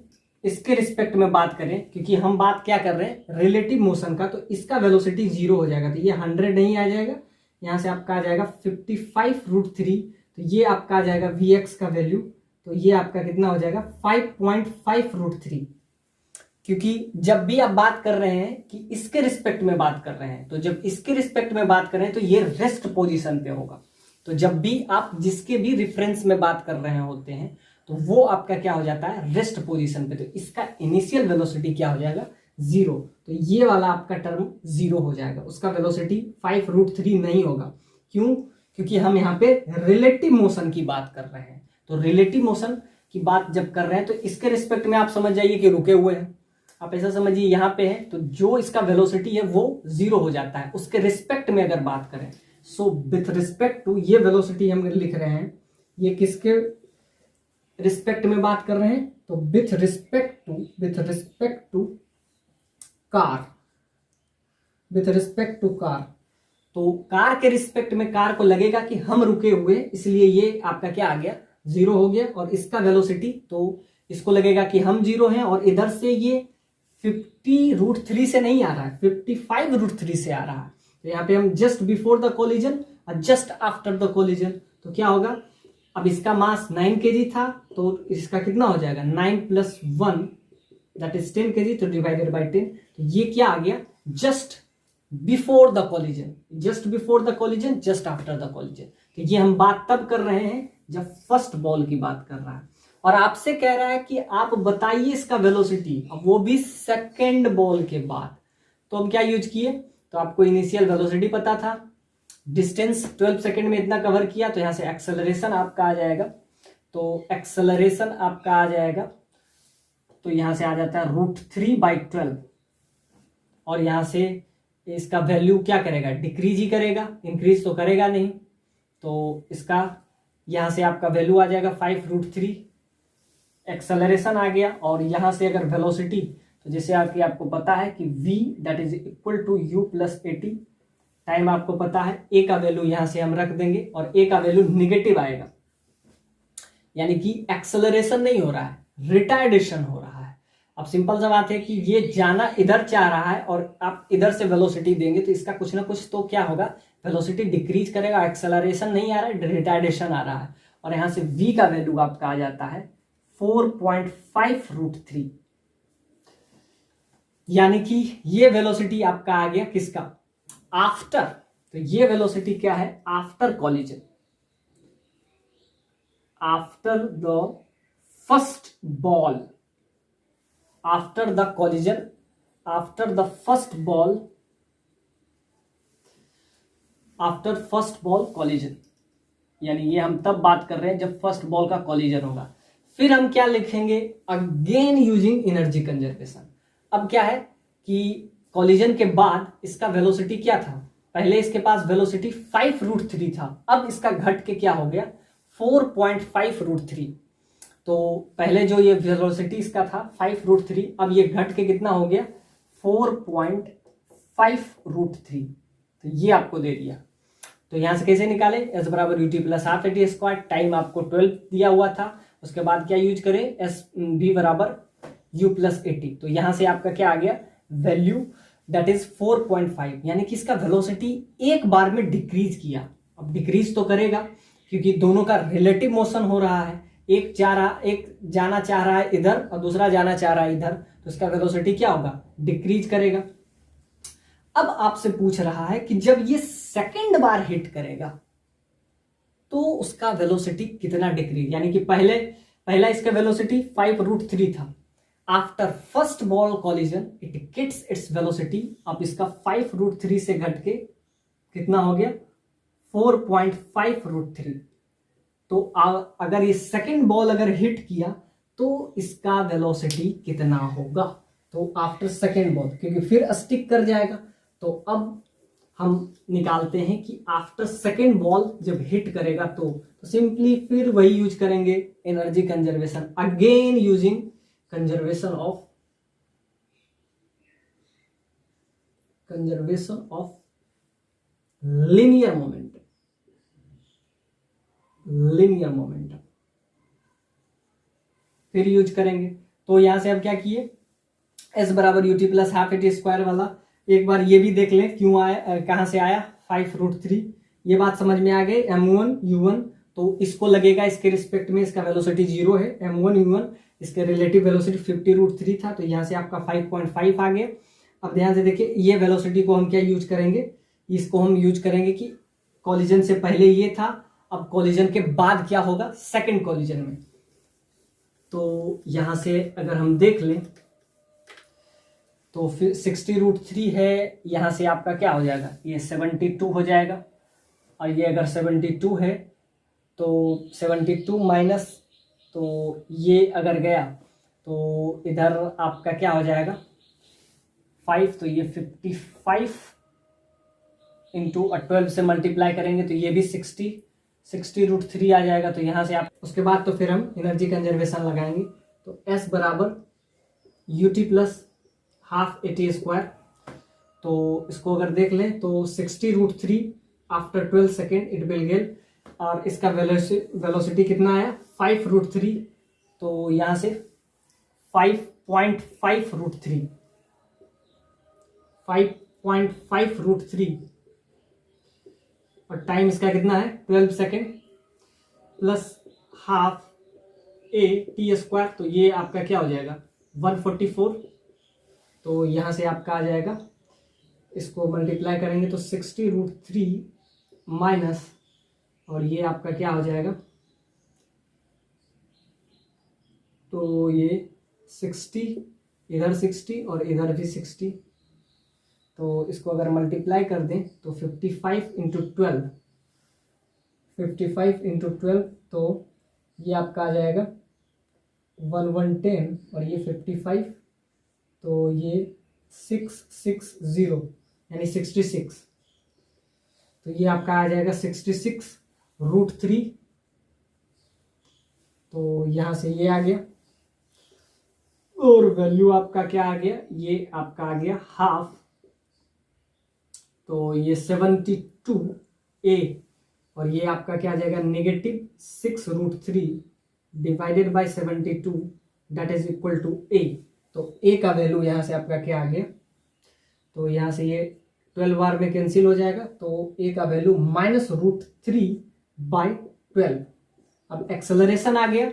इसके रिस्पेक्ट में बात करें, क्योंकि हम बात क्या कर रहे हैं रिलेटिव मोशन का, तो इसका वेलोसिटी 0 हो जाएगा, तो ये 100 नहीं आ जाएगा, यहाँ से आपका आ जाएगा 55√3। तो ये आपका आ जाएगा vx का वैल्यू, तो ये आपका कितना हो जाएगा 5.5√3। क्योंकि जब भी आप बात कर रहे हैं कि इसके रिस्पेक्ट में बात कर रहे हैं, तो जब इसके रिस्पेक्ट में बात कर रहे हैं तो ये रेस्ट पोजीशन पे होगा। तो जब भी आप जिसके भी रिफरेंस में बात कर रहे होते हैं तो वो आपका क्या हो जाता है, रेस्ट पोजीशन पे। तो इसका इनिशियल वेलोसिटी क्या हो जाएगा, 0। तो ये वाला आपका टर्म 0 हो जाएगा, उसका वेलोसिटी 5√3 नहीं होगा। क्यों, क्योंकि हम यहाँ पे रिलेटिव मोशन की बात कर रहे हैं। तो रिलेटिव मोशन की बात जब कर रहे हैं तो इसके रिस्पेक्ट में आप समझ जाइए कि रुके हुए हैं, आप ऐसा समझिए यहाँ पे है, तो जो इसका वेलोसिटी है वो 0 हो जाता है उसके रिस्पेक्ट में अगर बात करें। सो विथ रिस्पेक्ट टू, ये वेलोसिटी हम लिख रहे हैं, ये किसके रिस्पेक्ट में बात कर रहे हैं, तो with respect to car, with respect to car. तो कार के रिस्पेक्ट में कार को लगेगा कि हम रुके हुए, इसलिए ये आपका क्या आ गया, 0 हो गया। और इसका वेलोसिटी, तो इसको लगेगा कि हम 0 हैं, और इधर से ये 50√3 से नहीं आ रहा है, 55√3 से आ रहा है। तो यहाँ पे हम जस्ट बिफोर द कोलिजन और जस्ट आफ्टर द कोलिजन, तो क्या होगा, अब इसका मास 9 kg था, तो इसका कितना हो जाएगा 9 + 1 दैट इज 10 kg, तो डिवाइडेड बाय 10। तो ये क्या आ गया, just before the collision, just before the collision, just after the collision. तो ये हम बात तब कर रहे हैं जब फर्स्ट बॉल की बात कर रहा है, और आपसे कह रहा है कि आप बताइए इसका वेलोसिटी, अब वो भी सेकंड बॉल के बाद। तो हम क्या यूज किए, तो आपको इनिशियल वेलोसिटी पता था, डिस्टेंस 12 सेकंड में इतना कवर किया, तो यहां से एक्सेलरेशन आपका आ जाएगा। तो एक्सेलरेशन आपका आ जाएगा, तो यहां से आ जाता है √3/12, और यहां से इसका वैल्यू क्या करेगा, डिक्रीज ही करेगा, इंक्रीज तो करेगा नहीं। तो इसका यहां से आपका वैल्यू आ जाएगा 5√3, एक्सेलरेशन आ गया। और यहां से अगर वेलोसिटी, तो जैसे आपको पता है कि v that is equal to u plus at, time आपको पता है, a का वैल्यू यहां से हम रख देंगे, और a का वैल्यू निगेटिव आएगा, यानी कि एक्सेलरेशन नहीं हो रहा है, रिटार्डेशन हो रहा है। अब सिंपल सा बात है कि ये जाना इधर चाह रहा है और आप इधर से वेलोसिटी देंगे तो इसका कुछ ना कुछ तो क्या होगा, वेलोसिटी डिक्रीज करेगा, एक्सेलरेशन नहीं आ रहा है, रिटार्डेशन आ रहा है। और यहां से v का वैल्यू आपका आ जाता है 4.5√3, यानी कि ये वेलोसिटी आपका आ गया किसका, आफ्टर। तो ये वेलोसिटी क्या है, after collision, after the first ball, after the collision, after the first ball, after first ball collision, यानी ये हम तब बात कर रहे हैं जब फर्स्ट बॉल का कॉलिजन होगा। फिर हम क्या लिखेंगे, अगेन यूजिंग एनर्जी कंजर्वेशन। अब क्या है कि कॉलिजन के बाद इसका वेलोसिटी क्या था, पहले इसके पास वेलोसिटी 5√3 था, अब इसका घट के क्या हो गया 4.5√3। तो पहले जो ये वेलोसिटी इसका था 5√3, अब ये घट के कितना हो गया 4.5√3। तो ये आपको दे दिया। तो यहां से कैसे निकाले, एस बराबर UT plus half eighty square, time आपको 12 दिया हुआ था, उसके बाद क्या यूज करें, एस बी बराबर यू प्लस 80। तो यहां से आपका क्या आ गया वैल्यू, दैट इज 4.5, यानी कि इसका वेलोसिटी एक बार में डिक्रीज किया। अब डिक्रीज तो करेगा क्योंकि दोनों का रिलेटिव मोशन हो रहा है, एक जाना चाह रहा है इधर और दूसरा जाना चाह रहा है इधर, तो इसका वेलोसिटी क्या होगा, डिक्रीज करेगा। अब आपसे पूछ रहा है कि जब ये सेकंड बार हिट करेगा तो उसका वेलोसिटी कितना डिक्रीज, यानी कि पहला इसका वेलोसिटी 5√3 था, after first ball collision it gets its velocity, अब इसका 5√3 से घट के कितना हो गया 4.5√3। तो अगर ये सेकंड बॉल अगर हिट किया तो इसका वेलोसिटी कितना होगा, तो आफ्टर सेकंड बॉल, क्योंकि फिर स्टिक कर जाएगा। तो अब हम निकालते हैं कि आफ्टर सेकंड बॉल जब हिट करेगा तो सिंपली फिर वही यूज करेंगे energy conservation, again using conservation of linear momentum, फिर यूज करेंगे। तो यहां से अब क्या किए, एस बराबर UT plus half eighty square वाला एक बार ये भी देख लें क्यों आया, कहां से आया 5√3, ये बात समझ में आ गई। m1 u1, तो इसको लगेगा इसके रिस्पेक्ट में इसका वेलोसिटी 0 है, m1 u1 इसके रिलेटिव वेलोसिटी 50√3 था, तो यहां से आपका 5.5 आ गया। अब ध्यान से देखिए ये वेलोसिटी को हम क्या यूज करेंगे, इसको हम यूज करेंगे कि कॉलिजन से पहले ये था, अब कॉलिजन के बाद क्या होगा सेकंड कॉलिजन में। तो यहां से अगर हम देख लें तो फिर 60√3 है, यहां से आपका क्या हो जाएगा, ये 72 हो जाएगा, और ये अगर 72 है तो 72 माइनस, तो ये अगर गया तो इधर आपका क्या हो जाएगा 5, तो ये 55 इंटू 12 से मल्टीप्लाई करेंगे तो ये भी 60√3 आ जाएगा। तो यहां से आप उसके बाद तो फिर हम एनर्जी कंजर्वेशन लगाएंगे। तो एस बराबर UT plus half eighty square, तो इसको अगर देख लें तो 60√3 after 12 second it will get, और इसका वेलोसिटी कितना आया 5√3, तो यहां से 5.5√3 और टाइम इसका कितना है 12 second plus half A T square, तो ये आपका क्या हो जाएगा 144। तो यहां से आपका आ जाएगा, इसको मल्टीप्लाई करेंगे तो 60√3 माइनस, और ये आपका क्या हो जाएगा, तो ये 60, इधर 60 और इधर भी 60, तो इसको अगर मल्टीप्लाई कर दें तो 55 इंटू 12, तो ये आपका आ जाएगा 1110, और ये 55, तो ये 660 यानी 66, तो ये आपका आ जाएगा 66√3। तो यहां से ये आ गया, और वैल्यू आपका क्या आ गया, ये आपका आ गया हाफ, तो ये 72a, और ये आपका क्या आ जाएगा -6√3 divided by 72, that is equal to A. तो ए का वैल्यू यहाँ से आपका क्या आ गया, तो यहाँ से ये 12 में कैंसिल हो जाएगा, तो ए का वैल्यू -√3/12। अब एक्सेलरेशन आ गया,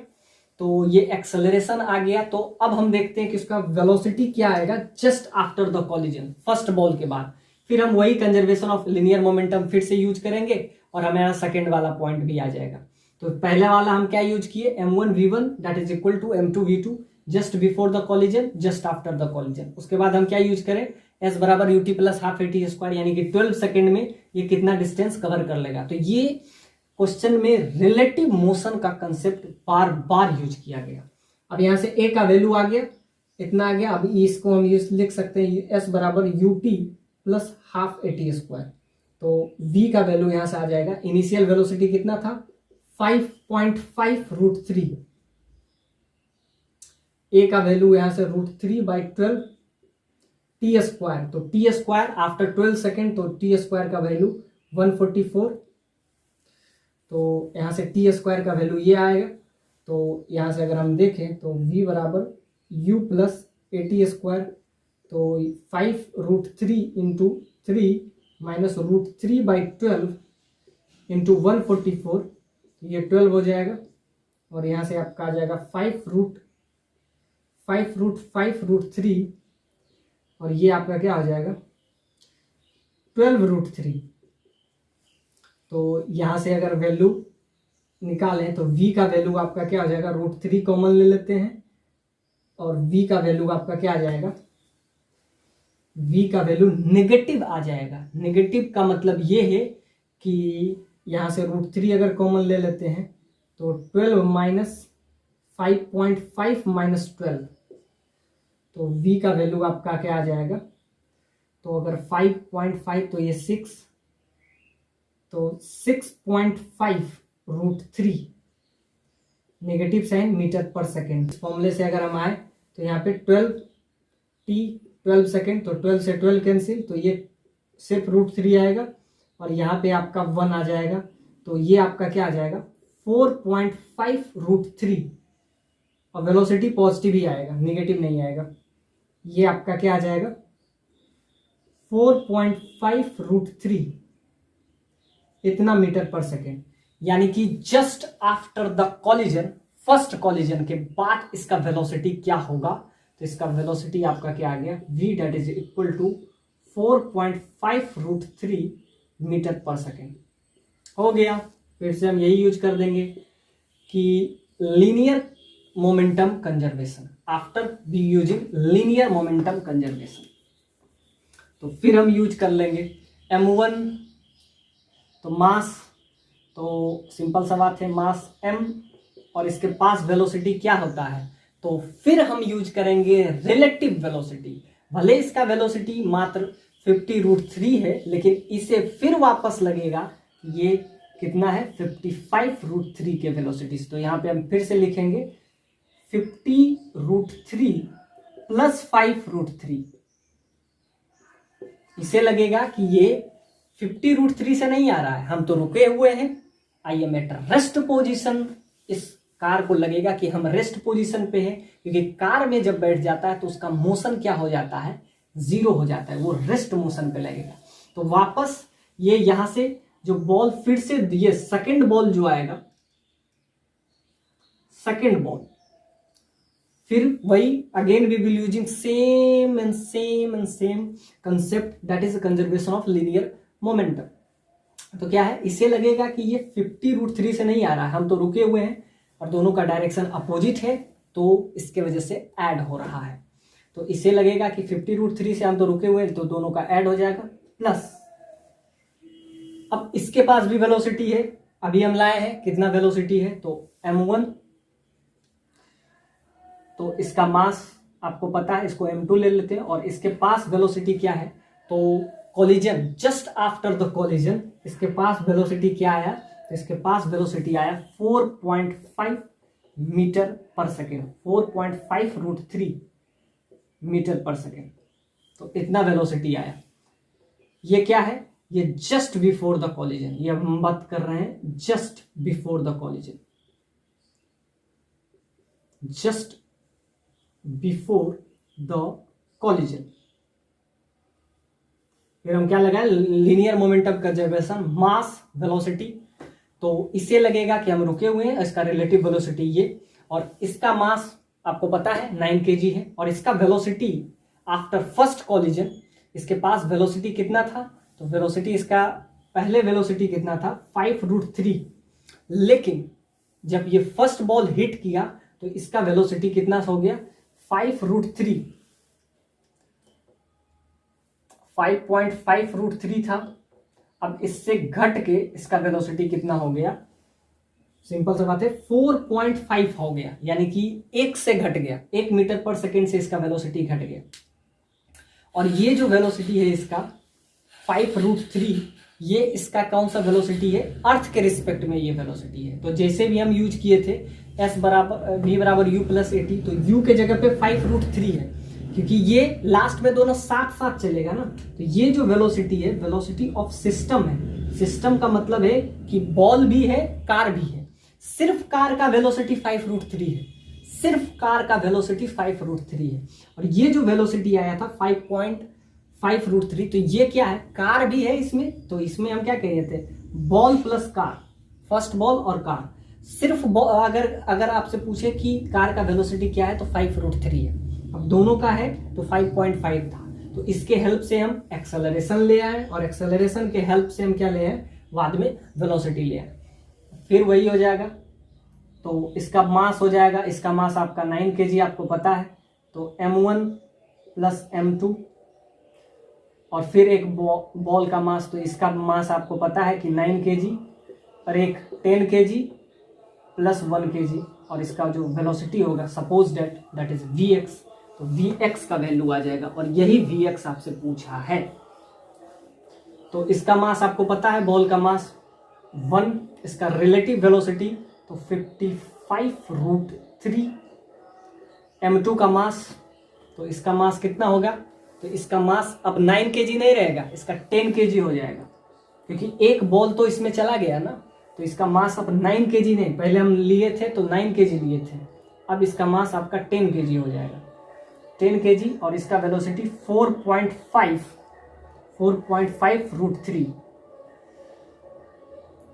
तो ये एक्सेलरेशन आ गया, तो अब हम देखते हैं कि उसका वेलोसिटी क्या आएगा just after the collision, first ball के बाद। फिर हम वही कंजर्वेशन ऑफ लिनियर मोमेंटम फिर से यूज करेंगे और हमारा सेकेंड वाला पॉइंट भी आ जाएगा। तो पहले वाला हम क्या यूज किए, m1v1 that is equal to m2v2 just before the collision, just after the collision. उसके बाद हम क्या यूज करें, s बराबर ut plus half at square, यानी कि 12 सेकेंड में ये कितना डिस्टेंस कवर कर लेगा। तो ये क्वेश्चन में रिलेटिव मोशन का कंसेप्ट बार बार यूज किया गया। अब यहां से a का वैल्यू आ गया, इतना आ गया। अब इसको हम लिख सकते हैं s बराबर ut plus half at square. तो v का वैल्यू यहां से आ जाएगा, इनिशियल वेलोसिटी कितना था 5.5√3, a का वैल्यू यहां से √3/12 टी स्क्वायर। तो टी स्क्वायर आफ्टर 12 सेकेंड, तो टी स्क्वायर का वैल्यू 144। तो यहां से टी स्क्वायर का वैल्यू ये आएगा। तो यहां से अगर हम देखें तो v बराबर u प्लस at स्क्वायर, तो 5√3 इंटू 3 माइनस √3/12 इंटू 144, ये 12 हो जाएगा। और यहाँ से आपका आ जाएगा 5√5√3, और ये आपका क्या आ जाएगा 12√3। तो यहाँ से अगर वैल्यू निकालें तो v का वैल्यू आपका क्या आ जाएगा, √3 कॉमन ले लेते हैं, और v का वैल्यू आपका क्या आ जाएगा, v का वैल्यू नेगेटिव आ जाएगा। नेगेटिव का मतलब ये है कि यहाँ से √3 अगर कॉमन ले लेते हैं तो 12 माइनस 5.5 माइनस 12, तो v का वैल्यू आपका क्या आ जाएगा, तो अगर 5.5 तो ये 6, तो 6.5√3 नेगेटिव साइन मीटर पर सेकेंड। इस फॉर्मूले से अगर हम आए तो यहाँ पे 12 सेकेंड, तो 12 से 12 कैंसिल, तो ये सिर्फ √3 आएगा, और यहाँ पे आपका 1 आ जाएगा। तो ये आपका क्या आ जाएगा 4.5√3, और वेलोसिटी पॉजिटिव ही आएगा, नेगेटिव नहीं आएगा। ये आपका क्या आ जाएगा 4.5√3, इतना मीटर पर सेकेंड। यानी कि just after the collision, first collision के बाद इसका वेलोसिटी क्या होगा, तो इसका वेलोसिटी आपका क्या आ गया v that is equal to 4.5√3 metre पर सेकेंड हो गया। फिर से हम यही यूज कर देंगे कि linear momentum conservation, after be using linear momentum conservation, तो फिर हम यूज कर लेंगे m1, तो मास, तो सिंपल सा बात है मास m, और इसके पास वेलोसिटी क्या होता है, तो फिर हम यूज करेंगे रिलेटिव वेलोसिटी। भले इसका वेलोसिटी मात्र 50√3 है, लेकिन इसे फिर वापस लगेगा ये कितना है 55√3 के वेलोसिटी। तो यहाँ पे हम फिर से लिखेंगे 50√3 प्लस 5√3, इसे लगेगा कि ये 50√3 से नहीं आ रहा है, हम तो रुके हुए हैं, I am at rest position. इस कार को लगेगा कि हम रेस्ट पोजीशन पे हैं, क्योंकि कार में जब बैठ जाता है तो उसका मोशन क्या हो जाता है, 0 हो जाता है, वो रेस्ट मोशन पे लगेगा। तो वापस ये यहां से जो बॉल फिर से, ये सेकंड बॉल जो आएगा, सेकंड बॉल, फिर वही again we will using same and same concept, that is conservation of linear momentum. तो क्या है, इसे लगेगा कि ये 50√3 से नहीं आ रहा है, हम तो रुके हुए हैं और दोनों का डायरेक्शन अपोजिट है, तो इसके वजह से ऐड हो रहा है। तो इसे लगेगा कि 50√3 से हम तो रुके हुए हैं, तो दोनों का ऐड हो जाएगा, प्लस अब इसके पास भी वेलोसिटी है, अभी हम लाए हैं कितना वेलोसिटी है, तो m1, तो इसका मास आपको पता है, इसको m2 ले लेते हैं, और इसके पास वेलोसिटी क्या है, तो collision, just after the collision इसके पास वेलोसिटी क्या आया, तो इसके पास वेलोसिटी आया 4.5 मीटर पर सेकेंड, 4.5√3 मीटर पर सेकेंड, तो इतना वेलोसिटी आया। ये क्या है, ये जस्ट बिफोर द कॉलिजन, ये हम बात कर रहे हैं just before the collision, just before the collision. फिर हम क्या लगाए, लीनियर मोमेंटम कंजर्वेशन, मास वेलोसिटी। तो इससे लगेगा कि हम रुके हुए हैं, इसका रिलेटिव वेलोसिटी ये, और इसका मास आपको पता है 9 kg है, और इसका वेलोसिटी आफ्टर फर्स्ट कॉलिजन, इसके पास वेलोसिटी कितना था, तो वेलोसिटी इसका पहले वेलोसिटी कितना था 5√3, लेकिन जब ये फर्स्ट बॉल हिट किया तो इसका वेलोसिटी कितना हो गया 5√3, 5.5√3 था। अब इससे घट के इसका वेलोसिटी कितना हो गया, सिंपल सा बात है 4.5 हो गया, यानी कि 1 से घट गया, 1 मीटर पर सेकेंड से इसका वेलोसिटी घट गया। और ये जो वेलोसिटी है इसका 5√3, ये इसका कौन सा वेलोसिटी है, अर्थ के रिस्पेक्ट में ये वेलोसिटी है। तो जैसे भी हम यूज किए थे v बराबर u प्लस 80, तो u के जगह पे 5√3 है, क्योंकि ये लास्ट में दोनों साथ साथ चलेगा ना। तो ये जो वेलोसिटी है, वेलोसिटी ऑफ सिस्टम है। सिस्टम का मतलब है कि बॉल भी है, कार भी है। सिर्फ कार का वेलोसिटी 5√3 है, सिर्फ कार का वेलोसिटी 5√3 है। और ये जो वेलोसिटी आया था 5.5√3, तो ये क्या है, कार भी है इसमें। तो इसमें हम क्या कह रहे थे, ball plus car, first ball और कार। सिर्फ अगर आपसे पूछे कि कार का वेलोसिटी क्या है, तो 5√3 है। अब दोनों का है तो 5.5 था, तो इसके हेल्प से हम एक्सेलरेशन ले आए, और एक्सेलरेशन के हेल्प से हम क्या ले आए, बाद में वेलोसिटी ले आए। फिर वही हो जाएगा, तो इसका मास हो जाएगा, इसका मास आपका 9 kg आपको पता है, तो m1 प्लस m2, और फिर एक बॉल का मास, तो इसका मास आपको पता है कि 9 kg, और एक 10 kg प्लस 1 kg, और इसका जो वेलोसिटी होगा सपोज दैट इज vx, तो vx का वैल्यू आ जाएगा, और यही vx आपसे पूछा है। तो इसका मास आपको पता है, बॉल का मास 1, इसका रिलेटिव वेलोसिटी तो 55√3, m2 का मास, तो इसका मास कितना होगा, तो इसका मास अब 9 kg नहीं रहेगा, इसका 10 kg हो जाएगा, क्योंकि एक बॉल तो इसमें चला गया ना। तो इसका मास अब 9 kg नहीं, पहले हम लिए थे तो 9 kg लिए थे, अब इसका मास आपका 10 kg हो जाएगा, 10 kg, और इसका वेलोसिटी 4.5√3।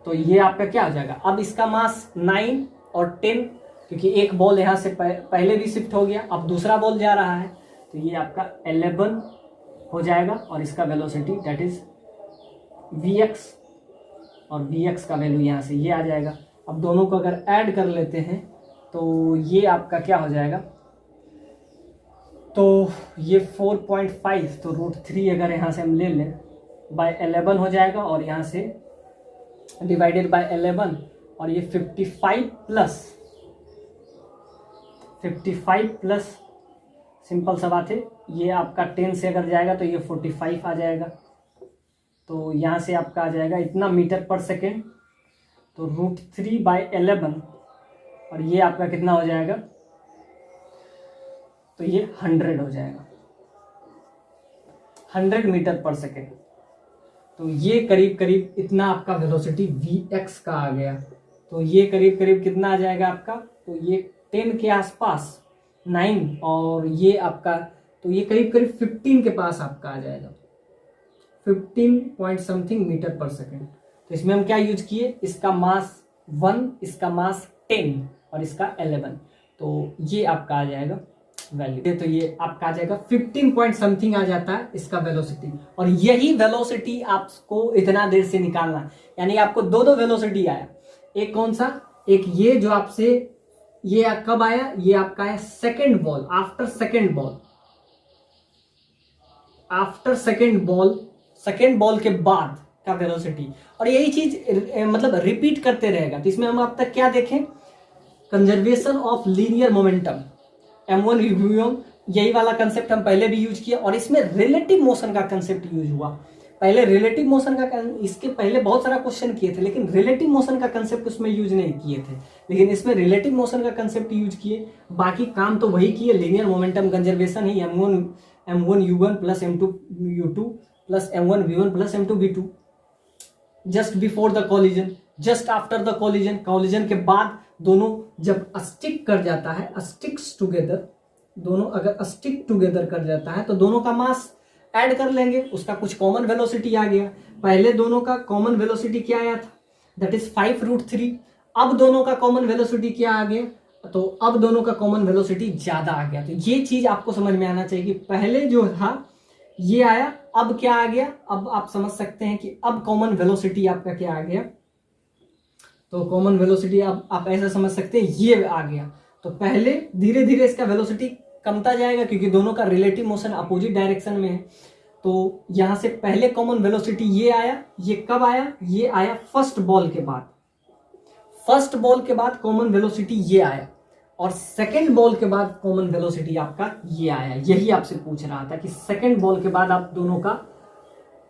तो ये आपका क्या हो जाएगा, अब इसका मास 9 और 10, क्योंकि एक बॉल यहां से पहले भी शिफ्ट हो गया, अब दूसरा बॉल जा रहा है, तो ये आपका 11 हो जाएगा, और इसका वेलोसिटी दैट इज vx, और vx का वैल्यू यहाँ से ये आ जाएगा। अब दोनों को अगर ऐड कर लेते हैं तो ये आपका क्या हो जाएगा, तो ये 4.5, तो √3 अगर यहाँ से हम ले लें बाय 11 हो जाएगा, और यहाँ से डिवाइडेड बाय 11, और ये 55 प्लस सिंपल सा बात है, ये आपका 10 से अगर जाएगा तो ये 45 आ जाएगा। तो यहाँ से आपका आ जाएगा इतना मीटर पर सेकेंड, तो √3 बाय 11, और ये आपका कितना हो जाएगा, तो ये 100 हो जाएगा, 100 मीटर पर सेकेंड। तो ये करीब करीब इतना आपका वेलोसिटी vx का आ गया। तो ये करीब करीब कितना आ जाएगा आपका, तो ये 10 के आसपास, 9, और ये आपका, तो ये करीब करीब 15 के पास आपका आ जाएगा, 15 पॉइंट समथिंग मीटर पर सेकेंड। तो इसमें हम क्या यूज किए, इसका मास 1, इसका मास 10, और इसका 11, तो ये आपका आ जाएगा वैल्यू। तो ये आपका आ जाएगा 15 पॉइंट समथिंग आ जाता है इसका वेलोसिटी, और यही वेलोसिटी आपको इतना देर से निकालना, यानी आपको दो वेलोसिटी आया। एक कौन सा, एक ये जो आपसे ये कब आया, ये आपका है second ball, after second ball के बाद का वेलोसिटी, और यही चीज मतलब रिपीट करते रहेगा। तो इसमें हम अब तक क्या देखें, conservation of linear momentum, m1 v1, यही वाला कंसेप्ट हम पहले भी यूज किया, और इसमें रिलेटिव मोशन का कंसेप्ट यूज हुआ। पहले रिलेटिव मोशन का, इसके पहले बहुत सारा क्वेश्चन किए थे, लेकिन रिलेटिव मोशन का कंसेप्ट उसमें यूज नहीं किए थे, लेकिन इसमें रिलेटिव मोशन का कंसेप्ट यूज किए। बाकी काम तो वही किए, linear momentum conservation he, m1 u1 plus m2 u2 plus m1 v1 plus m2 v2, just before the collision, just after the collision, collision के बाद दोनों जब स्टिक कर जाता है, स्टिक्स टुगेदर, दोनों अगर स्टिक टुगेदर कर जाता है तो दोनों का मास ऐड कर लेंगे, उसका कुछ कॉमन वेलोसिटी आ गया। पहले दोनों का कॉमन वेलोसिटी क्या आया था, दैट इज 5√3। अब दोनों का कॉमन वेलोसिटी क्या आ गया, तो अब दोनों का कॉमन वेलोसिटी ज्यादा आ गया। तो ये चीज आपको समझ में आना चाहिए कि पहले जो था ये आया, अब क्या आ गया। अब आप समझ सकते हैं कि अब कॉमन वेलोसिटी आपका क्या आ गया। तो कॉमन वेलोसिटी अब आप ऐसा समझ सकते हैं ये आ गया। तो पहले धीरे धीरे इसका वेलोसिटी कमता जाएगा क्योंकि दोनों का रिलेटिव मोशन अपोजिट डायरेक्शन में है। तो यहां से पहले कॉमन वेलोसिटी ये आया, ये कब आया, ये आया फर्स्ट बॉल के बाद। फर्स्ट बॉल के बाद कॉमन वेलोसिटी ये आया और सेकंड बॉल के बाद कॉमन वेलोसिटी आपका ये आया। यही आपसे पूछ रहा था कि सेकंड बॉल के बाद आप दोनों का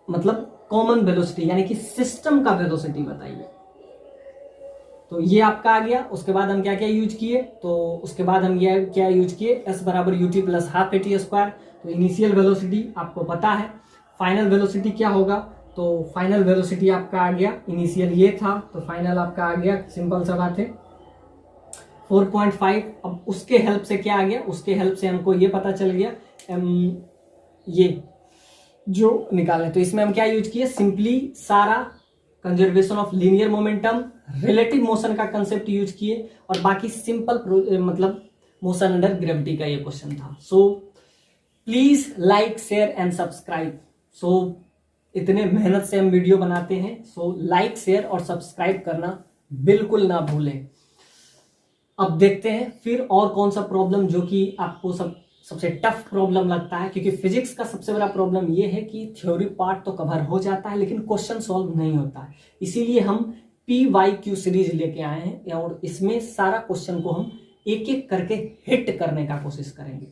मतलब कॉमन वेलोसिटी यानी कि सिस्टम का वेलोसिटी बताइए। तो ये आपका आ गया। उसके बाद हम क्या क्या यूज किए, तो उसके बाद हम ये क्या यूज किए, s बराबर ut plus half at square. तो इनिशियल वेलोसिटी आपको पता है, फाइनल वेलोसिटी क्या होगा, तो फाइनल वेलोसिटी आपका आ गया, इनिशियल ये था तो फाइनल आपका आ गया, सिंपल सा बात है 4.5। अब उसके हेल्प से क्या आ गया, उसके हेल्प से हमको ये पता चल गया ये जो निकालें। तो इसमें हम क्या यूज किए, सिंपली सारा conservation of linear momentum, relative motion का कंसेप्ट यूज किए और बाकी सिंपल मतलब मोशन अंडर ग्रेविटी का ये क्वेश्चन था। So please like share and subscribe. सो इतने मेहनत से हम वीडियो बनाते हैं, सो लाइक शेयर और सब्सक्राइब करना बिल्कुल ना भूलें। अब देखते हैं फिर और कौन सा प्रॉब्लम जो कि आपको सबसे टफ प्रॉब्लम लगता है, क्योंकि फिजिक्स का सबसे बड़ा प्रॉब्लम ये है कि थ्योरी पार्ट तो कवर हो जाता है लेकिन क्वेश्चन सॉल्व नहीं होता है। इसीलिए हम PYQ सीरीज लेके आए हैं और इसमें सारा क्वेश्चन को हम एक एक करके हिट करने का कोशिश करेंगे।